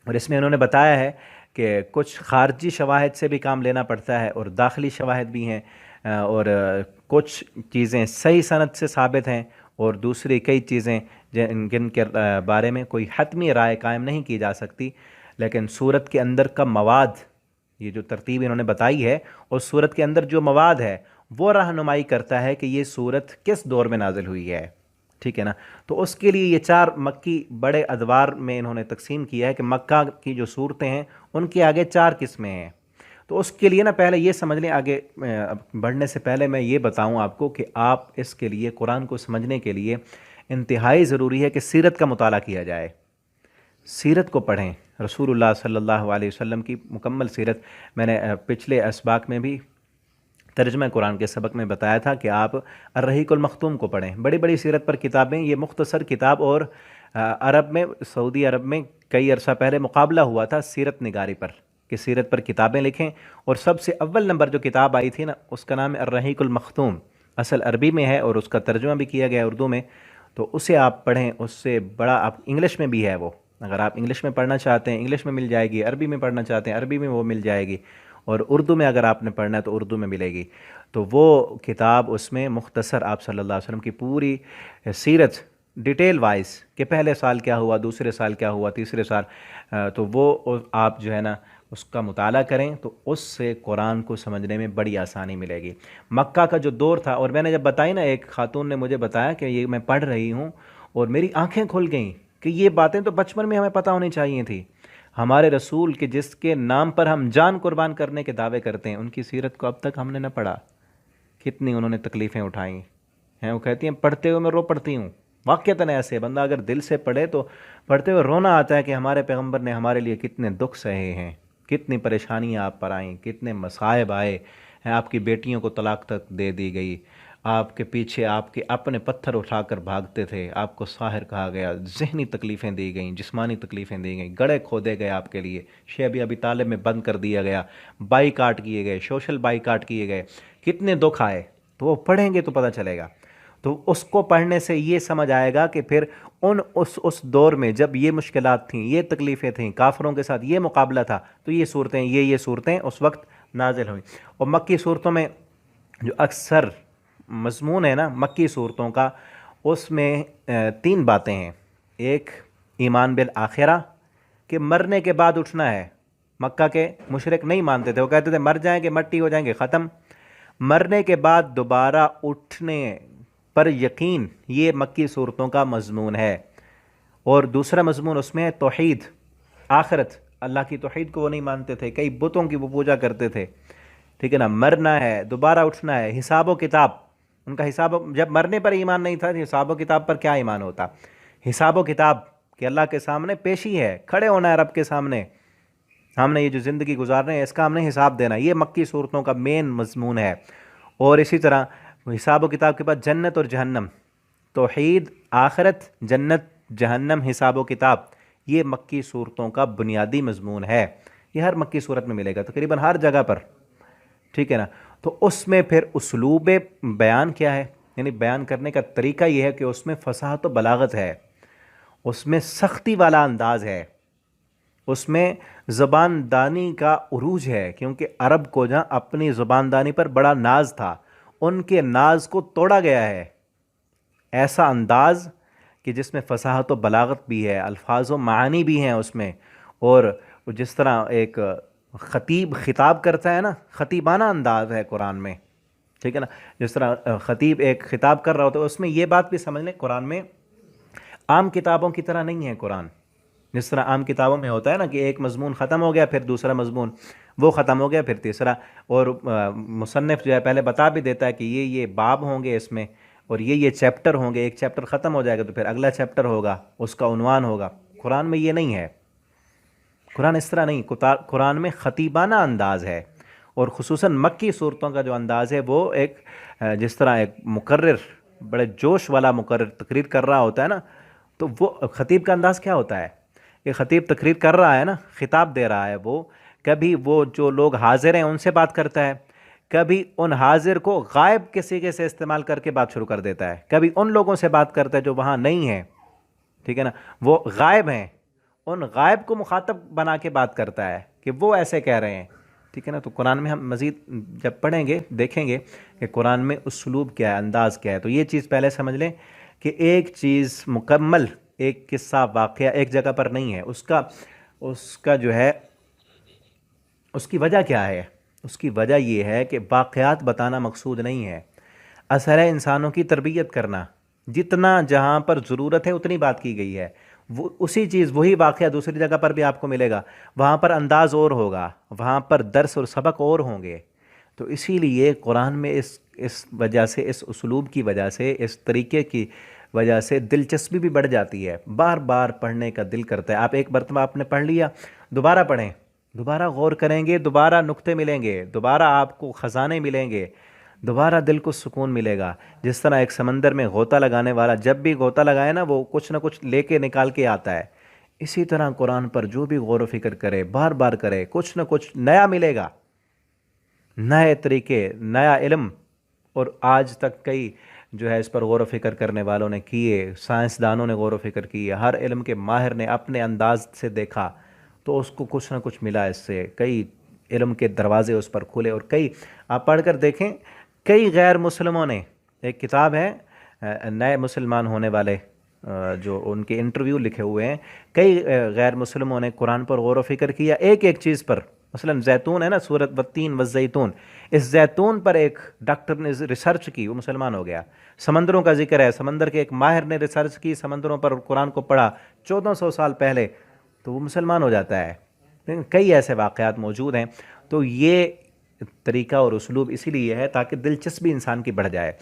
اور اس میں انہوں نے بتایا ہے کہ کچھ خارجی شواہد سے بھی کام لینا پڑتا ہے اور داخلی شواہد بھی ہیں. اور کچھ چیزیں صحیح سند سے ثابت ہیں اور دوسری کئی چیزیں جن کے بارے میں کوئی حتمی رائے قائم نہیں کی جا سکتی. لیکن صورت کے اندر کا مواد، یہ جو ترتیب انہوں نے بتائی ہے، اور صورت کے اندر جو مواد ہے وہ رہنمائی کرتا ہے کہ یہ صورت کس دور میں نازل ہوئی ہے. ٹھیک ہے نا. تو اس کے لیے یہ 4 مکی بڑے ادوار میں انہوں نے تقسیم کیا ہے کہ مکہ کی جو صورتیں ہیں ان کے آگے 4 قسمیں ہیں. تو اس کے لیے نا پہلے یہ سمجھ لیں، آگے بڑھنے سے پہلے میں یہ بتاؤں آپ کو کہ آپ اس کے لیے قرآن کو سمجھنے کے لیے انتہائی ضروری ہے کہ سیرت کا مطالعہ کیا جائے. سیرت کو پڑھیں، رسول اللہ صلی اللہ علیہ وسلم کی مکمل سیرت. میں نے پچھلے اسباق میں بھی ترجمہ قرآن کے سبق میں بتایا تھا کہ آپ الرحیق المختوم کو پڑھیں. بڑی بڑی سیرت پر کتابیں، یہ مختصر کتاب. اور عرب میں، سعودی عرب میں کئی عرصہ پہلے مقابلہ ہوا تھا سیرت نگاری پر کہ سیرت پر کتابیں لکھیں. اور سب سے اول نمبر جو کتاب آئی تھی نا اس کا نام ہے الرحیق المختوم. اصل عربی میں ہے اور اس کا ترجمہ بھی کیا گیا اردو میں. تو اسے آپ پڑھیں. اس سے بڑا آپ انگلش میں بھی ہے وہ، اگر آپ انگلش میں پڑھنا چاہتے ہیں انگلش میں مل جائے گی، عربی میں پڑھنا چاہتے ہیں عربی میں وہ مل جائے گی، اور اردو میں اگر آپ نے پڑھنا ہے تو اردو میں ملے گی. تو وہ کتاب اس میں مختصر آپ صلی اللہ علیہ وسلم کی پوری سیرت ڈیٹیل وائز کہ پہلے سال کیا ہوا، دوسرے سال کیا ہوا، تیسرے سال، تو وہ آپ جو ہے نا اس کا مطالعہ کریں تو اس سے قرآن کو سمجھنے میں بڑی آسانی ملے گی. مکہ کا جو دور تھا، اور میں نے جب بتائی نا، ایک خاتون نے مجھے بتایا کہ یہ میں پڑھ رہی ہوں اور میری آنکھیں کھل گئیں کہ یہ باتیں تو بچپن میں ہمیں پتہ ہونی چاہیے تھی. ہمارے رسول کے جس کے نام پر ہم جان قربان کرنے کے دعوے کرتے ہیں، ان کی سیرت کو اب تک ہم نے نہ پڑھا. کتنی انہوں نے تکلیفیں اٹھائیں ہیں. وہ کہتی ہیں پڑھتے ہوئے میں رو پڑتی ہوں. واقعتاً ایسے بندہ اگر دل سے پڑھے تو پڑھتے ہوئے رونا آتا ہے کہ ہمارے پیغمبر نے ہمارے لیے کتنے دکھ سہے ہیں، کتنی پریشانیاں آپ پر آئیں، کتنے مصائب آئے ہیں. آپ کی بیٹیوں کو طلاق تک دے دی گئی، آپ کے پیچھے آپ کے اپنے پتھر اٹھا کر بھاگتے تھے، آپ کو ساحر کہا گیا، ذہنی تکلیفیں دی گئیں، جسمانی تکلیفیں دی گئیں، گڑھے کھودے گئے آپ کے لیے، شیب ابی طالب میں بند کر دیا گیا، بائی کاٹ کیے گئے، سوشل بائی کاٹ کیے گئے، کتنے دکھ آئے. تو وہ پڑھیں گے تو پتہ چلے گا. تو اس کو پڑھنے سے یہ سمجھ آئے گا کہ پھر اس دور میں جب یہ مشکلات تھیں، یہ تکلیفیں تھیں، کافروں کے ساتھ یہ مقابلہ تھا، تو یہ صورتیں اس وقت نازل ہوئیں. اور مکی صورتوں میں جو اکثر مضمون ہے نا مکی صورتوں کا، اس میں 3 باتیں ہیں. ایک ایمان بالآخرہ کہ مرنے کے بعد اٹھنا ہے. مکہ کے مشرک نہیں مانتے تھے، وہ کہتے تھے مر جائیں گے، مٹی ہو جائیں گے، ختم. مرنے کے بعد دوبارہ اٹھنے پر یقین، یہ مکی صورتوں کا مضمون ہے. اور دوسرا مضمون اس میں ہے توحید، آخرت، اللہ کی توحید کو وہ نہیں مانتے تھے، کئی بتوں کی وہ پوجا کرتے تھے، ٹھیک ہے نا، مرنا ہے، دوبارہ اٹھنا ہے، حساب و کتاب، ان کا جب مرنے پر ایمان نہیں تھا، حساب و کتاب پر کیا ایمان ہوتا؟ حساب و کتاب کہ اللہ کے سامنے پیشی ہے، کھڑے ہونا ہے رب کے سامنے، ہم نے یہ جو زندگی گزار رہے ہیں اس کا ہم نے حساب دینا، یہ مکی صورتوں کا مین مضمون ہے۔ اور اسی طرح حساب و کتاب کے بعد جنت اور جہنم، توحید، آخرت، جنت، جہنم، حساب و کتاب، یہ مکی صورتوں کا بنیادی مضمون ہے، یہ ہر مکی صورت میں ملے گا تقریباً ہر جگہ پر، ٹھیک ہے نا۔ تو اس میں پھر اسلوب بیان کیا ہے، یعنی بیان کرنے کا طریقہ یہ ہے کہ اس میں فصاحت و بلاغت ہے، اس میں سختی والا انداز ہے، اس میں زبان دانی کا عروج ہے، کیونکہ عرب کو جہاں اپنی زبان دانی پر بڑا ناز تھا، ان کے ناز کو توڑا گیا ہے، ایسا انداز کہ جس میں فصاحت و بلاغت بھی ہے، الفاظ و معانی بھی ہیں اس میں، اور جس طرح ایک خطیب خطاب کرتا ہے نا، خطیبانہ انداز ہے قرآن میں، ٹھیک ہے نا، جس طرح خطیب ایک خطاب کر رہا ہوتا ہے، اس میں یہ بات بھی سمجھ لیں قرآن میں عام کتابوں کی طرح نہیں ہے قرآن، جس طرح عام کتابوں میں ہوتا ہے نا کہ ایک مضمون ختم ہو گیا پھر دوسرا مضمون وہ ختم ہو گیا پھر تیسرا، اور مصنف جو ہے پہلے بتا بھی دیتا ہے کہ یہ باب ہوں گے اس میں، اور یہ چیپٹر ہوں گے، ایک چیپٹر ختم ہو جائے گا تو پھر اگلا چیپٹر ہوگا، اس کا عنوان ہوگا۔ قرآن میں یہ نہیں ہے، قرآن اس طرح نہیں، قرآن میں خطیبانہ انداز ہے، اور خصوصاً مکی صورتوں کا جو انداز ہے وہ ایک جس طرح ایک مقرر بڑے جوش والا مقرر تقریر کر رہا ہوتا ہے نا، تو وہ خطیب کا انداز کیا ہوتا ہے؟ کہ خطیب تقریر کر رہا ہے نا، خطاب دے رہا ہے، وہ کبھی وہ جو لوگ حاضر ہیں ان سے بات کرتا ہے، کبھی ان حاضر کو غائب کے صیغے سے استعمال کر کے بات شروع کر دیتا ہے، کبھی ان لوگوں سے بات کرتا ہے جو وہاں نہیں ہیں، ٹھیک ہے نا، وہ غائب ہیں، ان غائب کو مخاطب بنا کے بات کرتا ہے کہ وہ ایسے کہہ رہے ہیں، ٹھیک ہے نا۔ تو قرآن میں ہم مزید جب پڑھیں گے دیکھیں گے کہ قرآن میں اسلوب کیا ہے، انداز کیا ہے، تو یہ چیز پہلے سمجھ لیں کہ ایک چیز مکمل، ایک قصہ واقعہ ایک جگہ پر نہیں ہے، اس کا جو ہے اس کی وجہ کیا ہے؟ اس کی وجہ یہ ہے کہ واقعات بتانا مقصود نہیں ہے، اصل ہے انسانوں کی تربیت کرنا، جتنا جہاں پر ضرورت ہے اتنی بات کی گئی ہے، وہ اسی چیز وہی واقعہ دوسری جگہ پر بھی آپ کو ملے گا، وہاں پر انداز اور ہوگا، وہاں پر درس اور سبق اور ہوں گے، تو اسی لیے قرآن میں اس وجہ سے، اس اسلوب کی وجہ سے، اس طریقے کی وجہ سے دلچسپی بھی بڑھ جاتی ہے، بار بار پڑھنے کا دل کرتا ہے۔ آپ ایک مرتبہ آپ نے پڑھ لیا، دوبارہ پڑھیں، دوبارہ غور کریں گے، دوبارہ نقطے ملیں گے، دوبارہ آپ کو خزانے ملیں گے، دوبارہ دل کو سکون ملے گا۔ جس طرح ایک سمندر میں غوطہ لگانے والا جب بھی غوطہ لگائے نا وہ کچھ نہ کچھ لے کے نکال کے آتا ہے، اسی طرح قرآن پر جو بھی غور و فکر کرے، بار بار کرے، کچھ نہ کچھ نیا ملے گا، نئے طریقے، نیا علم۔ اور آج تک کئی جو ہے اس پر غور و فکر کرنے والوں نے کیے، سائنسدانوں نے غور و فکر کیے، ہر علم کے ماہر نے اپنے انداز سے دیکھا تو اس کو کچھ نہ کچھ ملا، اس سے کئی علم کے دروازے اس پر کھلے، اور کئی آپ پڑھ کر دیکھیں، کئی غیر مسلموں نے، ایک کتاب ہے نئے مسلمان ہونے والے جو ان کے انٹرویو لکھے ہوئے ہیں، کئی غیر مسلموں نے قرآن پر غور و فکر کیا، ایک ایک چیز پر، مثلا زیتون ہے نا، سورۃ والتین والزیتون، اس زیتون پر ایک ڈاکٹر نے ریسرچ کی، وہ مسلمان ہو گیا۔ سمندروں کا ذکر ہے، سمندر کے ایک ماہر نے ریسرچ کی، سمندروں پر قرآن کو پڑھا 1400 سال پہلے، تو وہ مسلمان ہو جاتا ہے۔ لیکن کئی ایسے واقعات موجود ہیں، تو یہ طریقہ اور اسلوب اسی لیے ہے تاکہ دلچسپی انسان کی بڑھ جائے۔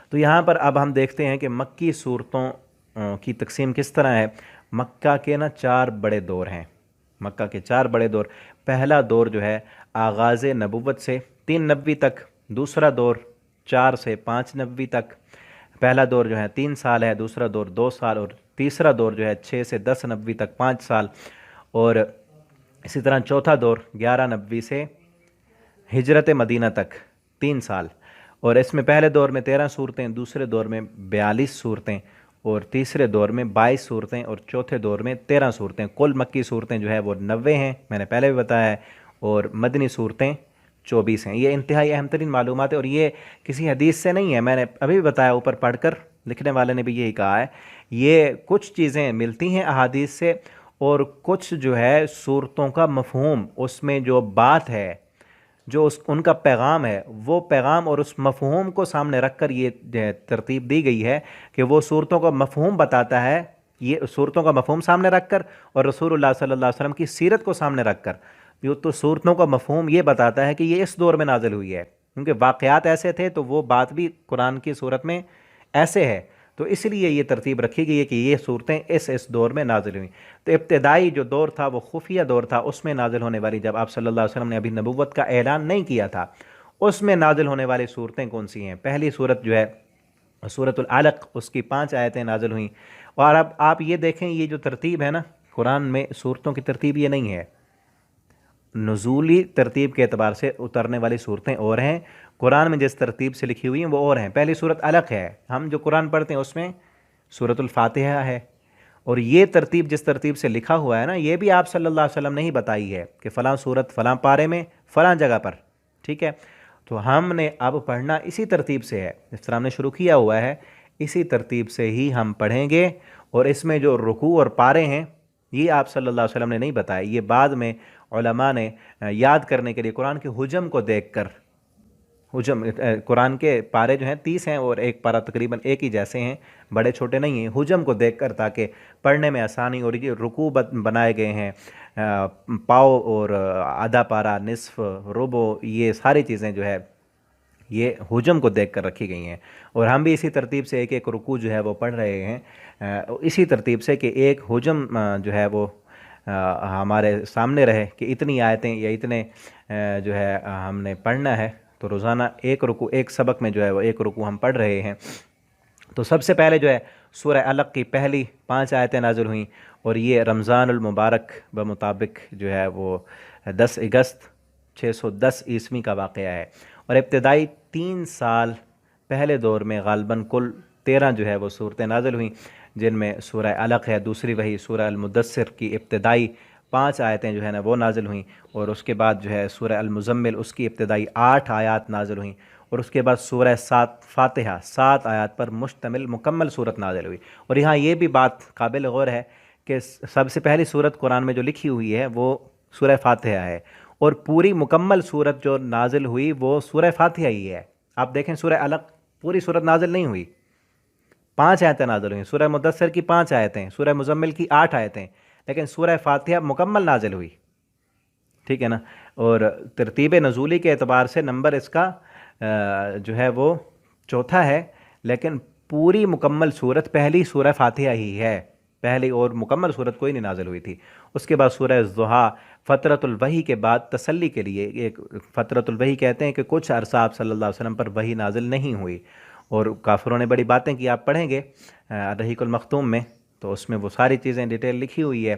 تو یہاں پر اب ہم دیکھتے ہیں کہ مکی صورتوں کی تقسیم کس طرح ہے۔ مکہ کے نا 4 بڑے دور ہیں، مکہ کے 4 بڑے دور۔ پہلا دور جو ہے آغاز نبوت سے 3 نبوی تک، دوسرا دور 4 سے 5 نبوی تک، پہلا دور جو ہے 3 سال ہے، دوسرا دور 2 سال، اور تیسرا دور جو ہے 6 سے 10 نبوی تک 5 سال، اور اسی طرح چوتھا دور 11 نبوی سے ہجرت مدینہ تک 3 سال، اور اس میں پہلے دور میں 13 صورتیں، دوسرے دور میں 42 صورتیں، اور تیسرے دور میں 22 صورتیں، اور چوتھے دور میں 13 صورتیں۔ کل مکی صورتیں جو ہے وہ 90 ہیں، میں نے پہلے بھی بتایا ہے، اور مدنی صورتیں 24 ہیں۔ یہ انتہائی اہم ترین معلومات ہے، اور یہ کسی حدیث سے نہیں ہے، میں نے ابھی بھی بتایا اوپر پڑھ کر، لکھنے والے نے بھی یہی کہا ہے، یہ کچھ چیزیں ملتی ہیں احادیث سے، اور کچھ جو ہے صورتوں کا مفہوم، اس میں جو بات ہے، جو ان کا پیغام ہے، وہ پیغام اور اس مفہوم کو سامنے رکھ کر یہ ترتیب دی گئی ہے کہ وہ صورتوں کا مفہوم بتاتا ہے یہ صورتوں کا مفہوم سامنے رکھ کر اور رسول اللہ صلی اللہ علیہ وسلم کی سیرت کو سامنے رکھ کر، یہ تو صورتوں کا مفہوم یہ بتاتا ہے کہ یہ اس دور میں نازل ہوئی ہے، کیونکہ واقعات ایسے تھے تو وہ بات بھی قرآن کی صورت میں ایسے ہے، تو اس لیے یہ ترتیب رکھی گئی ہے کہ یہ صورتیں اس دور میں نازل ہوئیں۔ تو ابتدائی جو دور تھا وہ خفیہ دور تھا، اس میں نازل ہونے والی، جب آپ صلی اللہ علیہ وسلم نے ابھی نبوت کا اعلان نہیں کیا تھا، اس میں نازل ہونے والی صورتیں کون سی ہیں؟ پہلی صورت جو ہے سورۃ العلق، اس کی 5 آیتیں نازل ہوئیں۔ اور اب آپ یہ دیکھیں، یہ جو ترتیب ہے نا قرآن میں، صورتوں کی ترتیب یہ نہیں ہے، نزولی ترتیب کے اعتبار سے اترنے والی صورتیں اور ہیں، قرآن میں جس ترتیب سے لکھی ہوئی ہیں وہ اور ہیں۔ پہلی صورت علق ہے، ہم جو قرآن پڑھتے ہیں اس میں سورۃ الفاتحہ ہے، اور یہ ترتیب جس ترتیب سے لکھا ہوا ہے نا، یہ بھی آپ صلی اللہ علیہ وسلم نے ہی بتائی ہے کہ فلاں صورت فلاں پارے میں فلاں جگہ پر، ٹھیک ہے؟ تو ہم نے اب پڑھنا اسی ترتیب سے ہے، جس طرح ہم نے شروع کیا ہوا ہے اسی ترتیب سے ہی ہم پڑھیں گے، اور اس میں جو رکوع اور پارے ہیں یہ آپ صلی اللہ علیہ وسلم نے نہیں بتائے، یہ بعد میں علماء نے یاد کرنے کے لیے قرآن کے حجم کو دیکھ کر، حجم قرآن کے پارے جو ہیں 30 ہیں اور ایک پارہ تقریباً ایک ہی جیسے ہیں، بڑے چھوٹے نہیں ہیں، حجم کو دیکھ کر تاکہ پڑھنے میں آسانی، اور یہ رکوع بنائے گئے ہیں، پاؤ اور آدھا پارہ، نصف، ربع، یہ ساری چیزیں جو ہے یہ حجم کو دیکھ کر رکھی گئی ہیں، اور ہم بھی اسی ترتیب سے ایک ایک رکوع جو ہے وہ پڑھ رہے ہیں، اسی ترتیب سے کہ ایک حجم جو ہے وہ ہمارے سامنے رہے کہ اتنی آیتیں یا اتنے جو ہے ہم نے پڑھنا ہے، تو روزانہ ایک رکوع، ایک سبق میں جو ہے وہ ایک رکوع ہم پڑھ رہے ہیں۔ تو سب سے پہلے جو ہے سورہ علق کی پہلی 5 آیتیں نازل ہوئیں، اور یہ رمضان المبارک بمطابق جو ہے وہ 10 اگست 610 عیسوی کا واقعہ ہے، اور ابتدائی 3 سال پہلے دور میں غالباً کل 13 جو ہے وہ صورتیں نازل ہوئیں، جن میں سورہ علق ہے، دوسری وہی سورہ المدثر کی ابتدائی 5 آیتیں جو ہے نا وہ نازل ہوئیں، اور اس کے بعد جو ہے سورہ المزمل، اس کی ابتدائی 8 آیات نازل ہوئیں، اور اس کے بعد سورہ فاتحہ 7 آیات پر مشتمل مکمل صورت نازل ہوئی۔ اور یہاں یہ بھی بات قابل غور ہے کہ سب سے پہلی صورت قرآن میں جو لکھی ہوئی ہے وہ سورہ فاتحہ ہے، اور پوری مکمل صورت جو نازل ہوئی وہ سورہ فاتحہ ہی ہے۔ آپ دیکھیں سورہ علق پوری صورت نازل نہیں ہوئی، 5 آیتیں نازل ہوئیں، سورہ مدثر کی 5 آیتیں، سورہ مزمل کی 8 آیتیں، لیکن سورہ فاتحہ مکمل نازل ہوئی، ٹھیک ہے نا؟ اور ترتیب نزولی کے اعتبار سے نمبر اس کا جو ہے وہ چوتھا ہے، لیکن پوری مکمل صورت پہلی سورہ فاتحہ ہی ہے، پہلی اور مکمل صورت کوئی نہیں نازل ہوئی تھی۔ اس کے بعد سورہ ضحیٰ فترۃ الوحی کے بعد تسلی کے لیے، ایک فترۃ الوحی کہتے ہیں کہ کچھ عرصہ آپ صلی اللہ علیہ وسلم پر وحی نازل نہیں ہوئی، اور کافروں نے بڑی باتیں کی، آپ پڑھیں گے الرحیق المختوم میں تو اس میں وہ ساری چیزیں ڈیٹیل لکھی ہوئی ہے،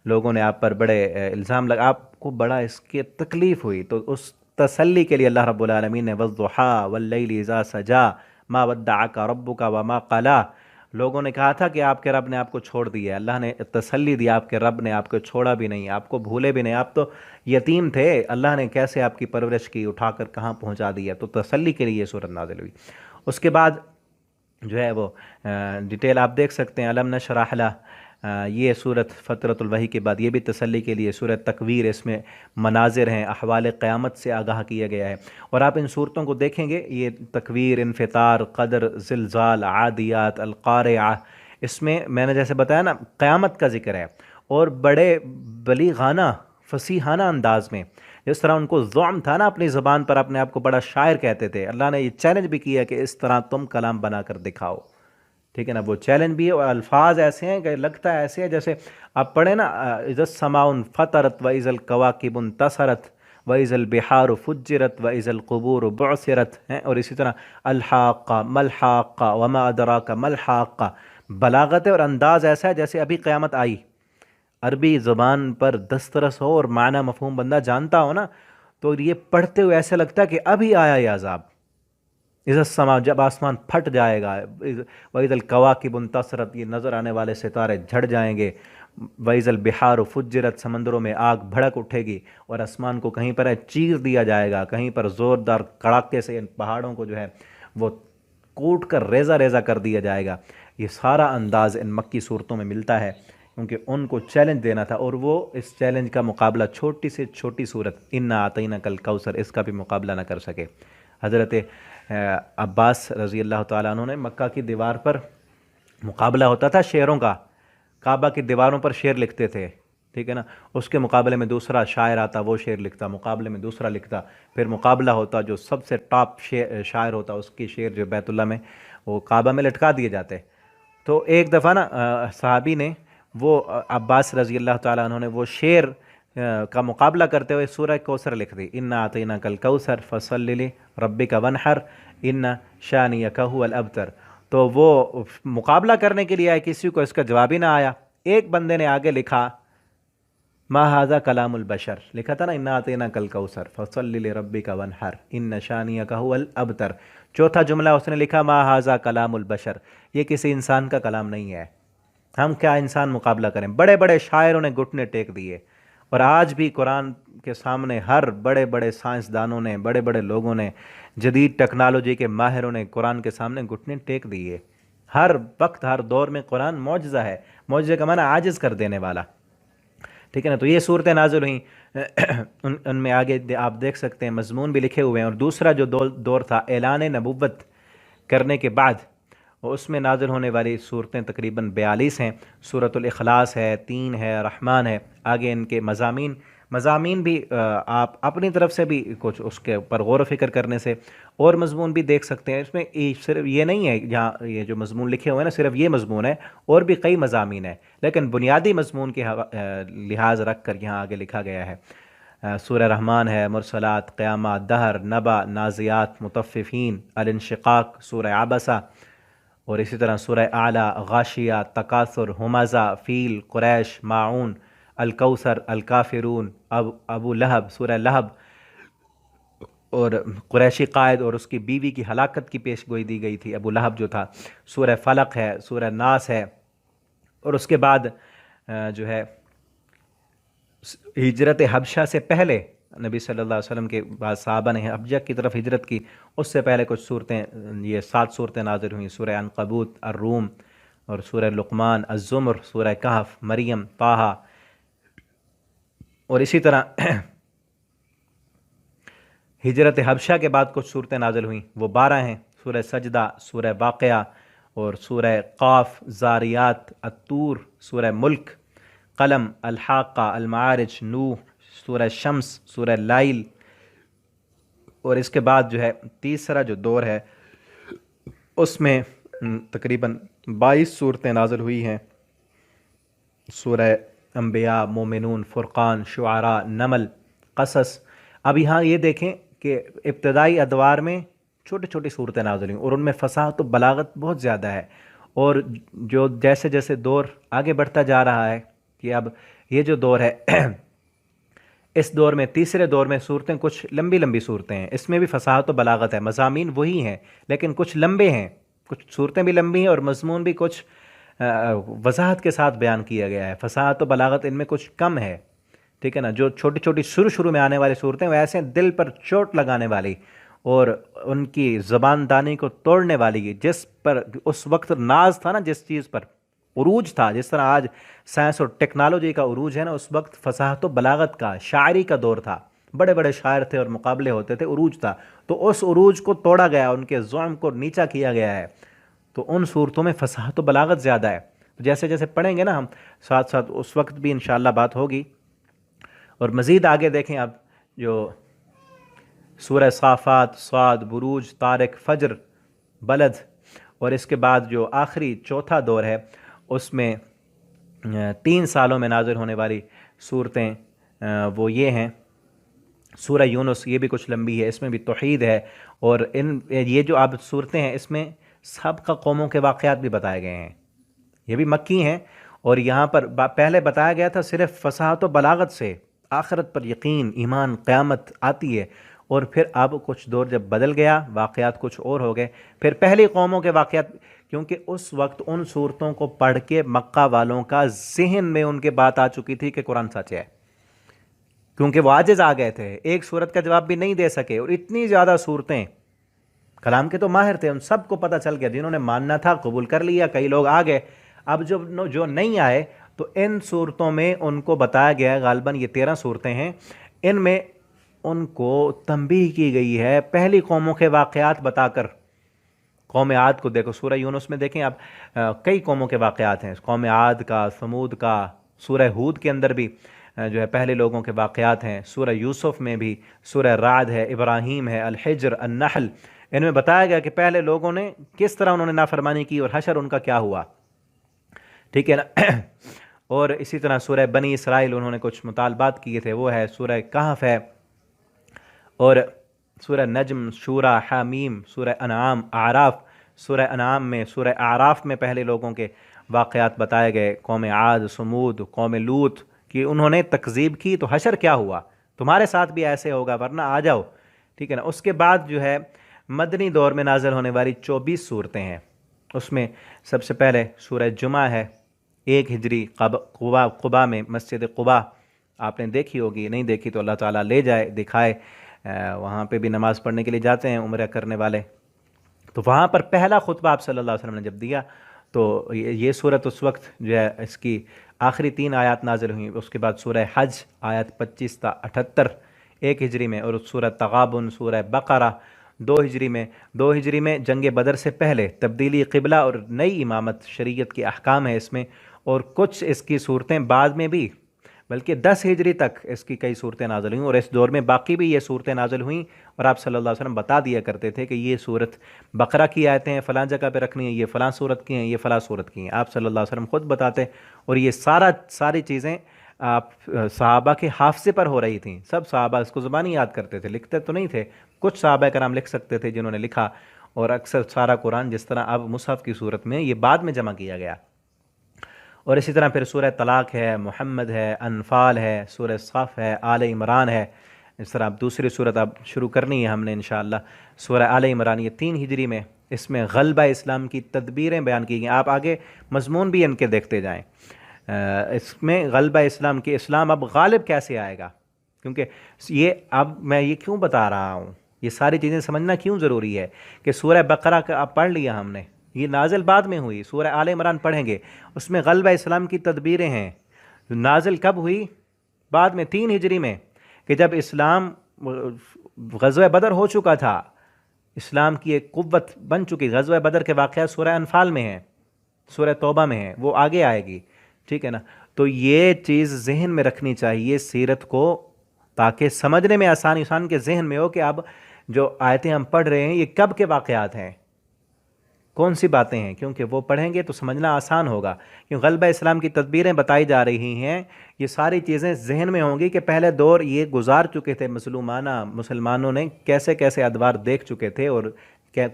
لوگوں نے آپ پر بڑے الزام لگا، آپ کو بڑا اس کی تکلیف ہوئی، تو اس تسلی کے لیے اللہ رب العالمین نے والضحیٰ واللیل اذا سجا ما ودعک ربک وما قلی، لوگوں نے کہا تھا کہ آپ کے رب نے آپ کو چھوڑ دیا ہے، اللہ نے تسلی دی، آپ کے رب نے آپ کو چھوڑا بھی نہیں، آپ کو بھولے بھی نہیں، آپ تو یتیم تھے، اللہ نے کیسے آپ کی پرورش کی، اٹھا کر کہاں پہنچا دیا، تو تسلی کے لیے یہ صورت نازل ہوئی۔ اس کے بعد جو ہے وہ ڈیٹیل آپ دیکھ سکتے ہیں، علم نشرح لہ، یہ صورت فترۃ الوحی کے بعد یہ بھی تسلی کے لیے، صورت تکویر، اس میں مناظر ہیں، احوال قیامت سے آگاہ کیا گیا ہے، اور آپ ان صورتوں کو دیکھیں گے، یہ تکویر، انفطار، قدر، زلزال، عادیات، القارعہ، اس میں نے جیسے بتایا نا قیامت کا ذکر ہے، اور بڑے بلیغانہ فصیحانہ انداز میں، جس طرح ان کو ذعم تھا نا اپنی زبان پر، اپنے آپ کو بڑا شاعر کہتے تھے، اللہ نے یہ چیلنج بھی کیا کہ اس طرح تم کلام بنا کر دکھاؤ، ٹھیک ہے نا؟ وہ چیلنج بھی ہے، اور الفاظ ایسے ہیں کہ لگتا ہے ایسے ہے جیسے آپ پڑھیں نا اذا السماء انفطرت واذا الکواکب انتصرت واذا البحار فجرت واذا القبور بعثرت، اور اسی طرح الحاقہ ملحاقہ وما ادراک ملحاقہ، بلاغت اور انداز ایسا ہے جیسے ابھی قیامت آئی، عربی زبان پر دسترس ہو اور معنی مفہوم بندہ جانتا ہو نا، تو یہ پڑھتے ہوئے ایسا لگتا ہے کہ ابھی آیا یہ عذاب، اذا السماء، جب آسمان پھٹ جائے گا، وَإِذَا الْكَوَاكِبُ انتَصَرَتْ، یہ نظر آنے والے ستارے جھڑ جائیں گے، وَإِذَا الْبِحَارُ فُجِّرَتْ، سمندروں میں آگ بھڑک اٹھے گی، اور آسمان کو کہیں پر چیر دیا جائے گا، کہیں پر زوردار کڑاکے سے ان پہاڑوں کو جو ہے وہ کوٹ کر ریزہ ریزہ کر دیا جائے گا۔ یہ سارا انداز ان مکی صورتوں میں ملتا ہے، کیونکہ ان کو چیلنج دینا تھا، اور وہ اس چیلنج کا مقابلہ چھوٹی سے چھوٹی صورت اِنَّا أَعْطَيْنَاكَ الْكَوْثَرَ اس کا بھی مقابلہ نہ کر سکے۔ حضرت عباس رضی اللہ تعالیٰ عنہ نے مکہ کی دیوار پر مقابلہ ہوتا تھا شیروں کا، کعبہ کی دیواروں پر شعر لکھتے تھے، ٹھیک ہے نا، اس کے مقابلے میں دوسرا شاعر آتا، وہ شعر لکھتا، مقابلے میں دوسرا لکھتا، پھر مقابلہ ہوتا، جو سب سے ٹاپ شاعر ہوتا اس کی شعر جو بیت اللہ میں وہ کعبہ میں لٹکا دیے جاتے۔ تو ایک دفعہ نا صحابی نے وہ عباس رضی اللہ تعالیٰ عنہ نے وہ شعر کا مقابلہ کرتے ہوئے سورہ کوثر لکھ دی، انا اعطیناک الکوثر فصلی لربک وانحر ان شانیک هو الابتر۔ تو وہ مقابلہ کرنے کے لیے آئے، کسی کو اس کا جواب ہی نہ آیا۔ ایک بندے نے آگے لکھا ما ھذا کلام البشر، لکھا تھا نا انا اعطیناک الکوثر فصلی لربک وانحر ان شانیک هو الابتر۔ چوتھا جملہ اس نے لکھا ما ھذا کلام البشر، یہ کسی انسان کا کلام نہیں ہے، ہم کیا انسان مقابلہ کریں۔ بڑے بڑے شاعروں نے گھٹنے ٹیک دیے، اور آج بھی قرآن کے سامنے ہر بڑے بڑے سائنسدانوں نے، بڑے بڑے لوگوں نے، جدید ٹیکنالوجی کے ماہروں نے قرآن کے سامنے گھٹنے ٹیک دیے۔ ہر وقت ہر دور میں قرآن معجزہ ہے، معجزے کا معنی عاجز کر دینے والا، ٹھیک ہے نا۔ تو یہ صورتیں نازل ہوئیں، ان میں آگے آپ دیکھ سکتے ہیں مضمون بھی لکھے ہوئے ہیں۔ اور دوسرا جو دور تھا اعلان نبوت کرنے کے بعد، اس میں نازل ہونے والی صورتیں تقریباً 42 ہیں۔ سورۃ الاخلاص ہے، 3 ہے، رحمان ہے، آگے ان کے مضامین بھی آپ اپنی طرف سے بھی کچھ اس کے اوپر غور و فکر کرنے سے اور مضمون بھی دیکھ سکتے ہیں۔ اس میں صرف یہ نہیں ہے جہاں یہ جو مضمون لکھے ہوئے ہیں نا صرف یہ مضمون ہے، اور بھی کئی مضامین ہیں، لیکن بنیادی مضمون کے لحاظ رکھ کر یہاں آگے لکھا گیا ہے۔ سورہ رحمان ہے، مرسلات، قیامات، دہر، نبا، نازیات، مطففین، الانشقاق، سورہ عبسہ، اور اسی طرح سورہ اعلیٰ، غاشیہ، تکاثر، ہمزہ، فیل، قریش، ماعون، الکوثر، الکافرون، ابو لہب، سورہ لہب، اور قریشی قائد اور اس کی بیوی کی ہلاکت کی پیش گوئی دی گئی تھی، ابو لہب جو تھا۔ سورہ فلق ہے، سورہ ناس ہے، اور اس کے بعد جو ہے ہجرت حبشہ سے پہلے نبی صلی اللہ علیہ وسلم کے بعد صحابہ نے حبشہ کی طرف ہجرت کی، اس سے پہلے کچھ صورتیں، یہ 7 صورتیں نازل ہوئیں، سورہ عنکبوت، الروم، اور سورہ لقمان، الزمر، سورہ کہف، مریم، طٰہٰ، اور اسی طرح ہجرت حبشہ کے بعد کچھ صورتیں نازل ہوئیں، وہ 12 ہیں، سورہ سجدہ، سورہ واقعہ، اور سورہ قاف، زاریات، الطور، سورہ ملک، قلم، الحاقہ، المعارج، نوح، سورہ شمس، سورہ لائل، اور اس کے بعد جو ہے تیسرا جو دور ہے اس میں تقریباً 22 صورتیں نازل ہوئی ہیں، سورہ انبیاء، مومنون، فرقان، شعراء، نمل، قصص۔ اب یہاں یہ دیکھیں کہ ابتدائی ادوار میں چھوٹی چھوٹی صورتیں نازل ہوئیں، اور ان میں فصاحت و بلاغت بہت زیادہ ہے، اور جو جیسے جیسے دور آگے بڑھتا جا رہا ہے کہ اب یہ جو دور ہے اس دور میں، تیسرے دور میں صورتیں کچھ لمبی لمبی صورتیں ہیں، اس میں بھی فصاحت و بلاغت ہے، مضامین وہی ہیں لیکن کچھ لمبے ہیں، کچھ صورتیں بھی لمبی ہیں اور مضمون بھی کچھ وضاحت کے ساتھ بیان کیا گیا ہے، فصاحت و بلاغت ان میں کچھ کم ہے، ٹھیک ہے نا۔ جو چھوٹی چھوٹی شروع میں آنے والی صورتیں وہ ایسے دل پر چوٹ لگانے والی اور ان کی زبان دانی کو توڑنے والی، جس پر اس وقت ناز تھا نا، جس چیز پر عروج تھا، جس طرح آج سائنس اور ٹیکنالوجی کا عروج ہے نا، اس وقت فصاحت و بلاغت کا، شاعری کا دور تھا، بڑے بڑے شاعر تھے اور مقابلے ہوتے تھے، عروج تھا، تو اس عروج کو توڑا گیا، ان کے ذوم کو نیچا کیا گیا ہے، تو ان صورتوں میں فصاحت و بلاغت زیادہ ہے۔ جیسے جیسے پڑھیں گے نا ہم ساتھ ساتھ، اس وقت بھی انشاءاللہ بات ہوگی۔ اور مزید آگے دیکھیں اب جو سورہ صافات، صاد، بروج، طارق، فجر، بلد، اور اس کے بعد جو آخری چوتھا دور ہے اس میں 3 سالوں میں نازل ہونے والی صورتیں وہ یہ ہیں، سورہ یونس، یہ بھی کچھ لمبی ہے، اس میں بھی توحید ہے، اور یہ جو آپ صورتیں ہیں اس میں سابقہ قوموں کے واقعات بھی بتائے گئے ہیں، یہ بھی مکی ہیں، اور یہاں پر پہلے بتایا گیا تھا صرف فصاحت و بلاغت سے، آخرت پر یقین، ایمان، قیامت آتی ہے، اور پھر اب کچھ دور جب بدل گیا، واقعات کچھ اور ہو گئے، پھر پہلی قوموں کے واقعات، کیونکہ اس وقت ان صورتوں کو پڑھ کے مکہ والوں کا ذہن میں ان کے بات آ چکی تھی کہ قرآن سچ ہے، کیونکہ وہ عاجز آ گئے تھے، ایک صورت کا جواب بھی نہیں دے سکے، اور اتنی زیادہ صورتیں، کلام کے تو ماہر تھے، ان سب کو پتہ چل گیا، جنہوں نے ماننا تھا قبول کر لیا، کئی لوگ آ گئے، اب جو نہیں آئے تو ان صورتوں میں ان کو بتایا گیا، غالباً یہ 13 صورتیں ہیں، ان میں ان کو تنبیہ کی گئی ہے پہلی قوموں کے واقعات بتا کر، قوم عاد کو دیکھو، سورہ یونس میں دیکھیں آپ کئی قوموں کے واقعات ہیں، قوم عاد کا، ثمود کا، سورہ ہود کے اندر بھی جو ہے پہلے لوگوں کے واقعات ہیں، سورہ یوسف میں بھی، سورہ رعد ہے، ابراہیم ہے، الحجر، النحل، ان میں بتایا گیا کہ پہلے لوگوں نے کس طرح انہوں نے نافرمانی کی اور حشر ان کا کیا ہوا، ٹھیک ہے نا۔ اور اسی طرح سورہ بنی اسرائیل انہوں نے کچھ مطالبات کیے تھے، وہ ہے سورہ کہف ہے، اور سورہ نجم، شورا، حامیم، سورہ انعام، اعراف، سورہ انعام میں، سورہ اعراف میں پہلے لوگوں کے واقعات بتائے گئے، قوم عاد، سمود، قوم لوط، کہ انہوں نے تکذیب کی تو حشر کیا ہوا، تمہارے ساتھ بھی ایسے ہوگا ورنہ آ جاؤ، ٹھیک ہے نا۔ اس کے بعد جو ہے مدنی دور میں نازل ہونے والی 24 صورتیں ہیں، اس میں سب سے پہلے سورہ جمعہ ہے، 1 ہجری، قبا میں، مسجد قبا آپ نے دیکھی ہوگی، نہیں دیکھی تو اللہ تعالیٰ لے جائے دکھائے، وہاں پہ بھی نماز پڑھنے کے لیے جاتے ہیں عمرہ کرنے والے، تو وہاں پر پہلا خطبہ آپ صلی اللہ علیہ وسلم نے جب دیا تو یہ صورت اس وقت جو ہے اس کی آخری 3 آیات نازل ہوئیں، اس کے بعد سورہ حج آیات 25 تا 78 1 ہجری میں، اور سورہ تغابن، سورہ بقرہ 2 ہجری میں۔ 2 ہجری میں جنگ بدر سے پہلے تبدیلی قبلہ اور نئی امامت شریعت کے احکام ہے اس میں، اور کچھ اس کی صورتیں بعد میں بھی، بلکہ 10 ہجری تک اس کی کئی صورتیں نازل ہوئیں، اور اس دور میں باقی بھی یہ صورتیں نازل ہوئیں، اور آپ صلی اللہ علیہ وسلم بتا دیا کرتے تھے کہ یہ صورت بقرہ کی آیتیں ہیں، فلاں جگہ پہ رکھنی ہیں، یہ فلاں صورت کی ہیں، یہ فلاں صورت کی ہیں، آپ صلی اللہ علیہ وسلم خود بتاتے، اور یہ ساری چیزیں آپ صحابہ کے حافظے پر ہو رہی تھیں، سب صحابہ اس کو زبانی یاد کرتے تھے، لکھتے تو نہیں تھے، کچھ صحابہ کرام لکھ سکتے تھے جنہوں نے لکھا، اور اکثر سارا قرآن جس طرح اب مصحف کی صورت میں، یہ بعد میں جمع کیا گیا۔ اور اسی طرح پھر سورہ طلاق ہے، محمد ہے، انفال ہے، سورہ صف ہے، آل عمران ہے، اس طرح اب دوسری صورت اب شروع کرنی ہے ہم نے انشاءاللہ، سورہ آل عمران، یہ 3 ہجری میں، اس میں غلبہ اسلام کی تدبیریں بیان کی گئی، آپ آگے مضمون بھی ان کے دیکھتے جائیں، اس میں غلبہ اسلام کی، اسلام اب غالب کیسے آئے گا، کیونکہ یہ اب میں یہ کیوں بتا رہا ہوں، یہ ساری چیزیں سمجھنا کیوں ضروری ہے کہ سورہ بقرہ کا اب پڑھ لیا ہم نے، یہ نازل بعد میں ہوئی، سورہ آل عمران پڑھیں گے، اس میں غلبہ اسلام کی تدبیریں ہیں، نازل کب ہوئی؟ بعد میں 3 ہجری میں، کہ جب اسلام غزوہ بدر ہو چکا تھا، اسلام کی ایک قوت بن چکی، غزوہ بدر کے واقعات سورہ انفال میں ہیں، سورہ توبہ میں ہیں، وہ آگے آئے گی، ٹھیک ہے نا۔ تو یہ چیز ذہن میں رکھنی چاہیے سیرت کو، تاکہ سمجھنے میں آسان انسان کے ذہن میں ہو کہ اب جو آیتیں ہم پڑھ رہے ہیں یہ کب کے واقعات ہیں، کون سی باتیں ہیں، کیونکہ وہ پڑھیں گے تو سمجھنا آسان ہوگا، کیونکہ غلبہ اسلام کی تدبیریں بتائی جا رہی ہیں، یہ ساری چیزیں ذہن میں ہوں گی کہ پہلے دور یہ گزار چکے تھے مظلومانہ، مسلمانوں نے کیسے کیسے ادوار دیکھ چکے تھے، اور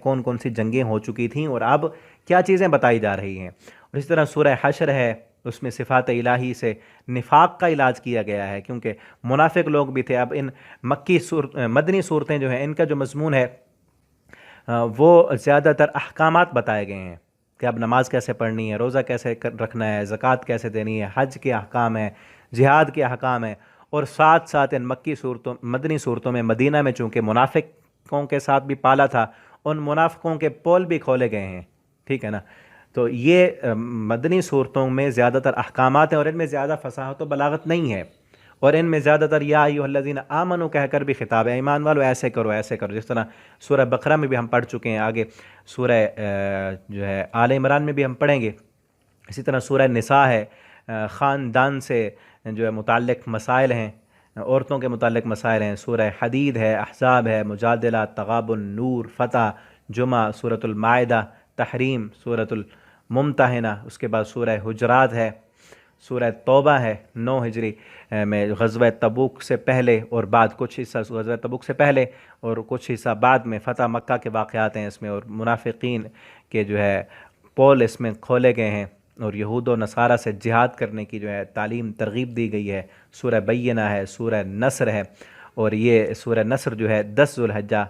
کون کون سی جنگیں ہو چکی تھیں، اور اب کیا چیزیں بتائی جا رہی ہیں۔ اور اس طرح سورہ حشر ہے، اس میں صفات الہی سے نفاق کا علاج کیا گیا ہے، کیونکہ منافق لوگ بھی تھے۔ اب ان مدنی صورتیں جو ہیں، ان کا جو مضمون ہے وہ زیادہ تر احکامات بتائے گئے ہیں، کہ اب نماز کیسے پڑھنی ہے، روزہ کیسے رکھنا ہے، زکوٰۃ کیسے دینی ہے، حج کے احکام ہیں، جہاد کے احکام ہیں، اور ساتھ ساتھ ان مدنی صورتوں میں مدینہ میں چونکہ منافقوں کے ساتھ بھی پالا تھا، ان منافقوں کے پول بھی کھولے گئے ہیں، ٹھیک ہے نا۔ تو یہ مدنی صورتوں میں زیادہ تر احکامات ہیں، اور ان میں زیادہ فصاحت و بلاغت نہیں ہے، اور ان میں زیادہ تر یا ایھا الذین آمنوا کہہ کر بھی خطاب ہے، ایمان والو ایسے کرو ایسے کرو، جس طرح سورہ بقرہ میں بھی ہم پڑھ چکے ہیں، آگے سورہ جو ہے آل عمران میں بھی ہم پڑھیں گے، اسی طرح سورہ نساء ہے، خاندان سے جو ہے متعلق مسائل ہیں، عورتوں کے متعلق مسائل ہیں، سورہ حدید ہے، احزاب ہے، مجادلہ، تغابن، نور، فتح، جمعہ، سورۃ المائدہ، تحریم، سورۃ الممتحنہ، اس کے بعد سورہ حجرات ہے، سورہ توبہ ہے 9 ہجری میں، غزوہ تبوک سے پہلے اور بعد، کچھ حصہ غزوہ تبوک سے پہلے اور کچھ حصہ بعد میں فتح مکہ کے واقعات ہیں اس میں، اور منافقین کے جو ہے پول اس میں کھولے گئے ہیں، اور یہود و نصارہ سے جہاد کرنے کی جو ہے تعلیم ترغیب دی گئی ہے، سورہ بینہ ہے، سورہ نصر ہے، اور یہ سورہ نصر جو ہے 10 ذوالحجہ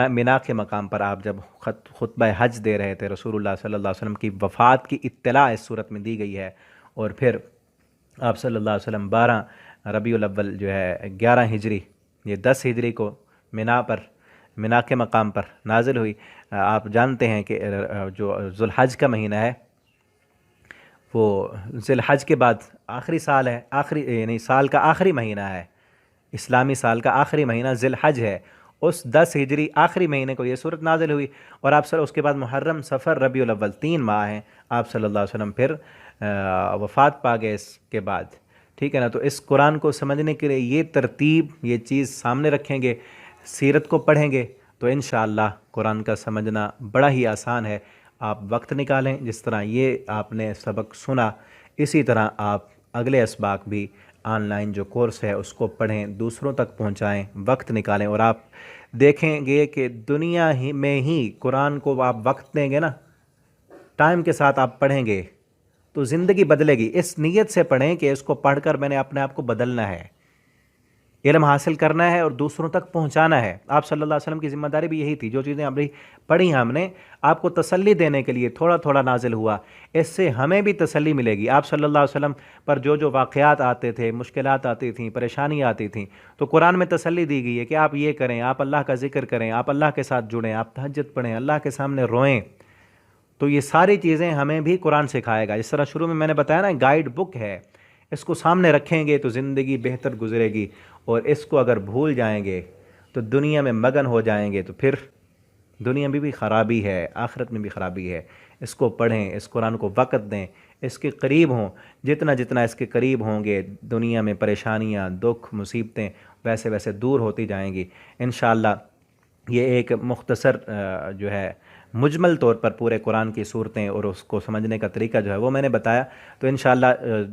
مینا کے مقام پر آپ جب خطبہ حج دے رہے تھے، رسول اللہ صلی اللہ علیہ وسلم کی وفات کی اطلاع اس صورت میں دی گئی ہے، اور پھر آپ صلی اللہ علیہ وسلم 12 ربیع الاول جو ہے 11 ہجری، یہ 10 ہجری کو مینا کے مقام پر نازل ہوئی۔ آپ جانتے ہیں کہ جو ذوالحج کا مہینہ ہے، وہ ذی الحج کے بعد آخری سال ہے، یعنی سال کا آخری مہینہ ہے، اسلامی سال کا آخری مہینہ ذی الحج ہے، اس 10 ہجری آخری مہینے کو یہ صورت نازل ہوئی، اور آپ اس کے بعد محرم، صفر، ربیع الاول 3 ماہ ہیں، آپ صلی اللہ علیہ وسلم پھر وفات پا گئے اس کے بعد، ٹھیک ہے نا۔ تو اس قرآن کو سمجھنے کے لیے یہ ترتیب، یہ چیز سامنے رکھیں گے، سیرت کو پڑھیں گے، تو انشاءاللہ قرآن کا سمجھنا بڑا ہی آسان ہے۔ آپ وقت نکالیں، جس طرح یہ آپ نے سبق سنا، اسی طرح آپ اگلے اسباق بھی آن لائن جو کورس ہے اس کو پڑھیں، دوسروں تک پہنچائیں، وقت نکالیں، اور آپ دیکھیں گے کہ دنیا ہی میں ہی قرآن کو آپ وقت دیں گے نا، ٹائم کے ساتھ آپ پڑھیں گے تو زندگی بدلے گی۔ اس نیت سے پڑھیں کہ اس کو پڑھ کر میں نے اپنے آپ کو بدلنا ہے، علم حاصل کرنا ہے اور دوسروں تک پہنچانا ہے۔ آپ صلی اللہ علیہ وسلم کی ذمہ داری بھی یہی تھی۔ جو چیزیں ابھی پڑھی ہم نے، آپ کو تسلی دینے کے لیے تھوڑا تھوڑا نازل ہوا، اس سے ہمیں بھی تسلی ملے گی۔ آپ صلی اللہ علیہ وسلم پر جو واقعات آتے تھے، مشکلات آتی تھیں، پریشانی آتی تھیں، تو قرآن میں تسلی دی گئی ہے کہ آپ یہ کریں، آپ اللہ کا ذکر کریں، آپ اللہ کے ساتھ جڑیں، آپ تہجد پڑھیں، اللہ کے سامنے روئیں۔ تو یہ ساری چیزیں ہمیں بھی قرآن سکھائے گا۔ جس طرح شروع میں نے بتایا نا، گائیڈ بک ہے، اس کو سامنے رکھیں گے تو زندگی بہتر گزرے گی، اور اس کو اگر بھول جائیں گے تو دنیا میں مگن ہو جائیں گے تو پھر دنیا میں بھی خرابی ہے، آخرت میں بھی خرابی ہے۔ اس کو پڑھیں، اس قرآن کو وقت دیں، اس کے قریب ہوں۔ جتنا جتنا اس کے قریب ہوں گے، دنیا میں پریشانیاں، دکھ، مصیبتیں ویسے ویسے دور ہوتی جائیں گی انشاءاللہ۔ یہ ایک مختصر جو ہے مجمل طور پر پورے قرآن کی صورتیں اور اس کو سمجھنے کا طریقہ جو ہے وہ میں نے بتایا۔ تو انشاءاللہ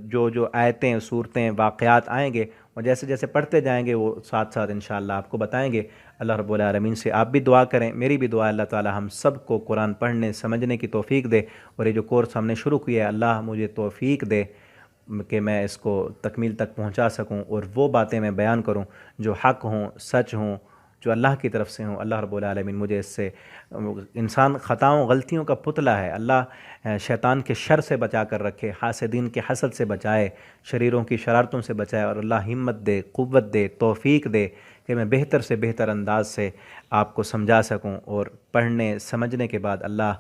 جو آیتیں، صورتیں، واقعات آئیں گے، اور جیسے جیسے پڑھتے جائیں گے وہ ساتھ ساتھ انشاءاللہ آپ کو بتائیں گے۔ اللہ رب العالمین سے آپ بھی دعا کریں، میری بھی دعا، اللہ تعالی ہم سب کو قرآن پڑھنے، سمجھنے کی توفیق دے، اور یہ جو کورس ہم نے شروع کیا ہے، اللہ مجھے توفیق دے کہ میں اس کو تکمیل تک پہنچا سکوں، اور وہ باتیں میں بیان کروں جو حق ہوں، سچ ہوں، جو اللہ کی طرف سے ہوں۔ اللہ رب العالمین مجھے اس سے، انسان خطاؤں، غلطیوں کا پتلا ہے، اللہ شیطان کے شر سے بچا کر رکھے، حاسدین کے حسد سے بچائے، شریروں کی شرارتوں سے بچائے، اور اللہ ہمت دے، قوت دے، توفیق دے کہ میں بہتر سے بہتر انداز سے آپ کو سمجھا سکوں، اور پڑھنے سمجھنے کے بعد اللہ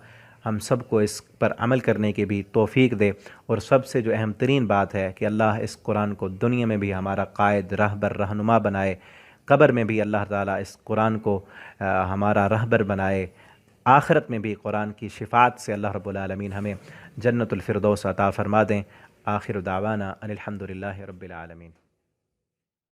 ہم سب کو اس پر عمل کرنے کی بھی توفیق دے۔ اور سب سے جو اہم ترین بات ہے کہ اللہ اس قرآن کو دنیا میں بھی ہمارا قائد، رہبر، رہنما بنائے، قبر میں بھی اللہ تعالیٰ اس قرآن کو ہمارا رہبر بنائے، آخرت میں بھی قرآن کی شفاعت سے اللہ رب العالمین ہمیں جنت الفردوس عطا فرما دیں۔ آخر دعوانا ان الحمد للہ رب العالمین۔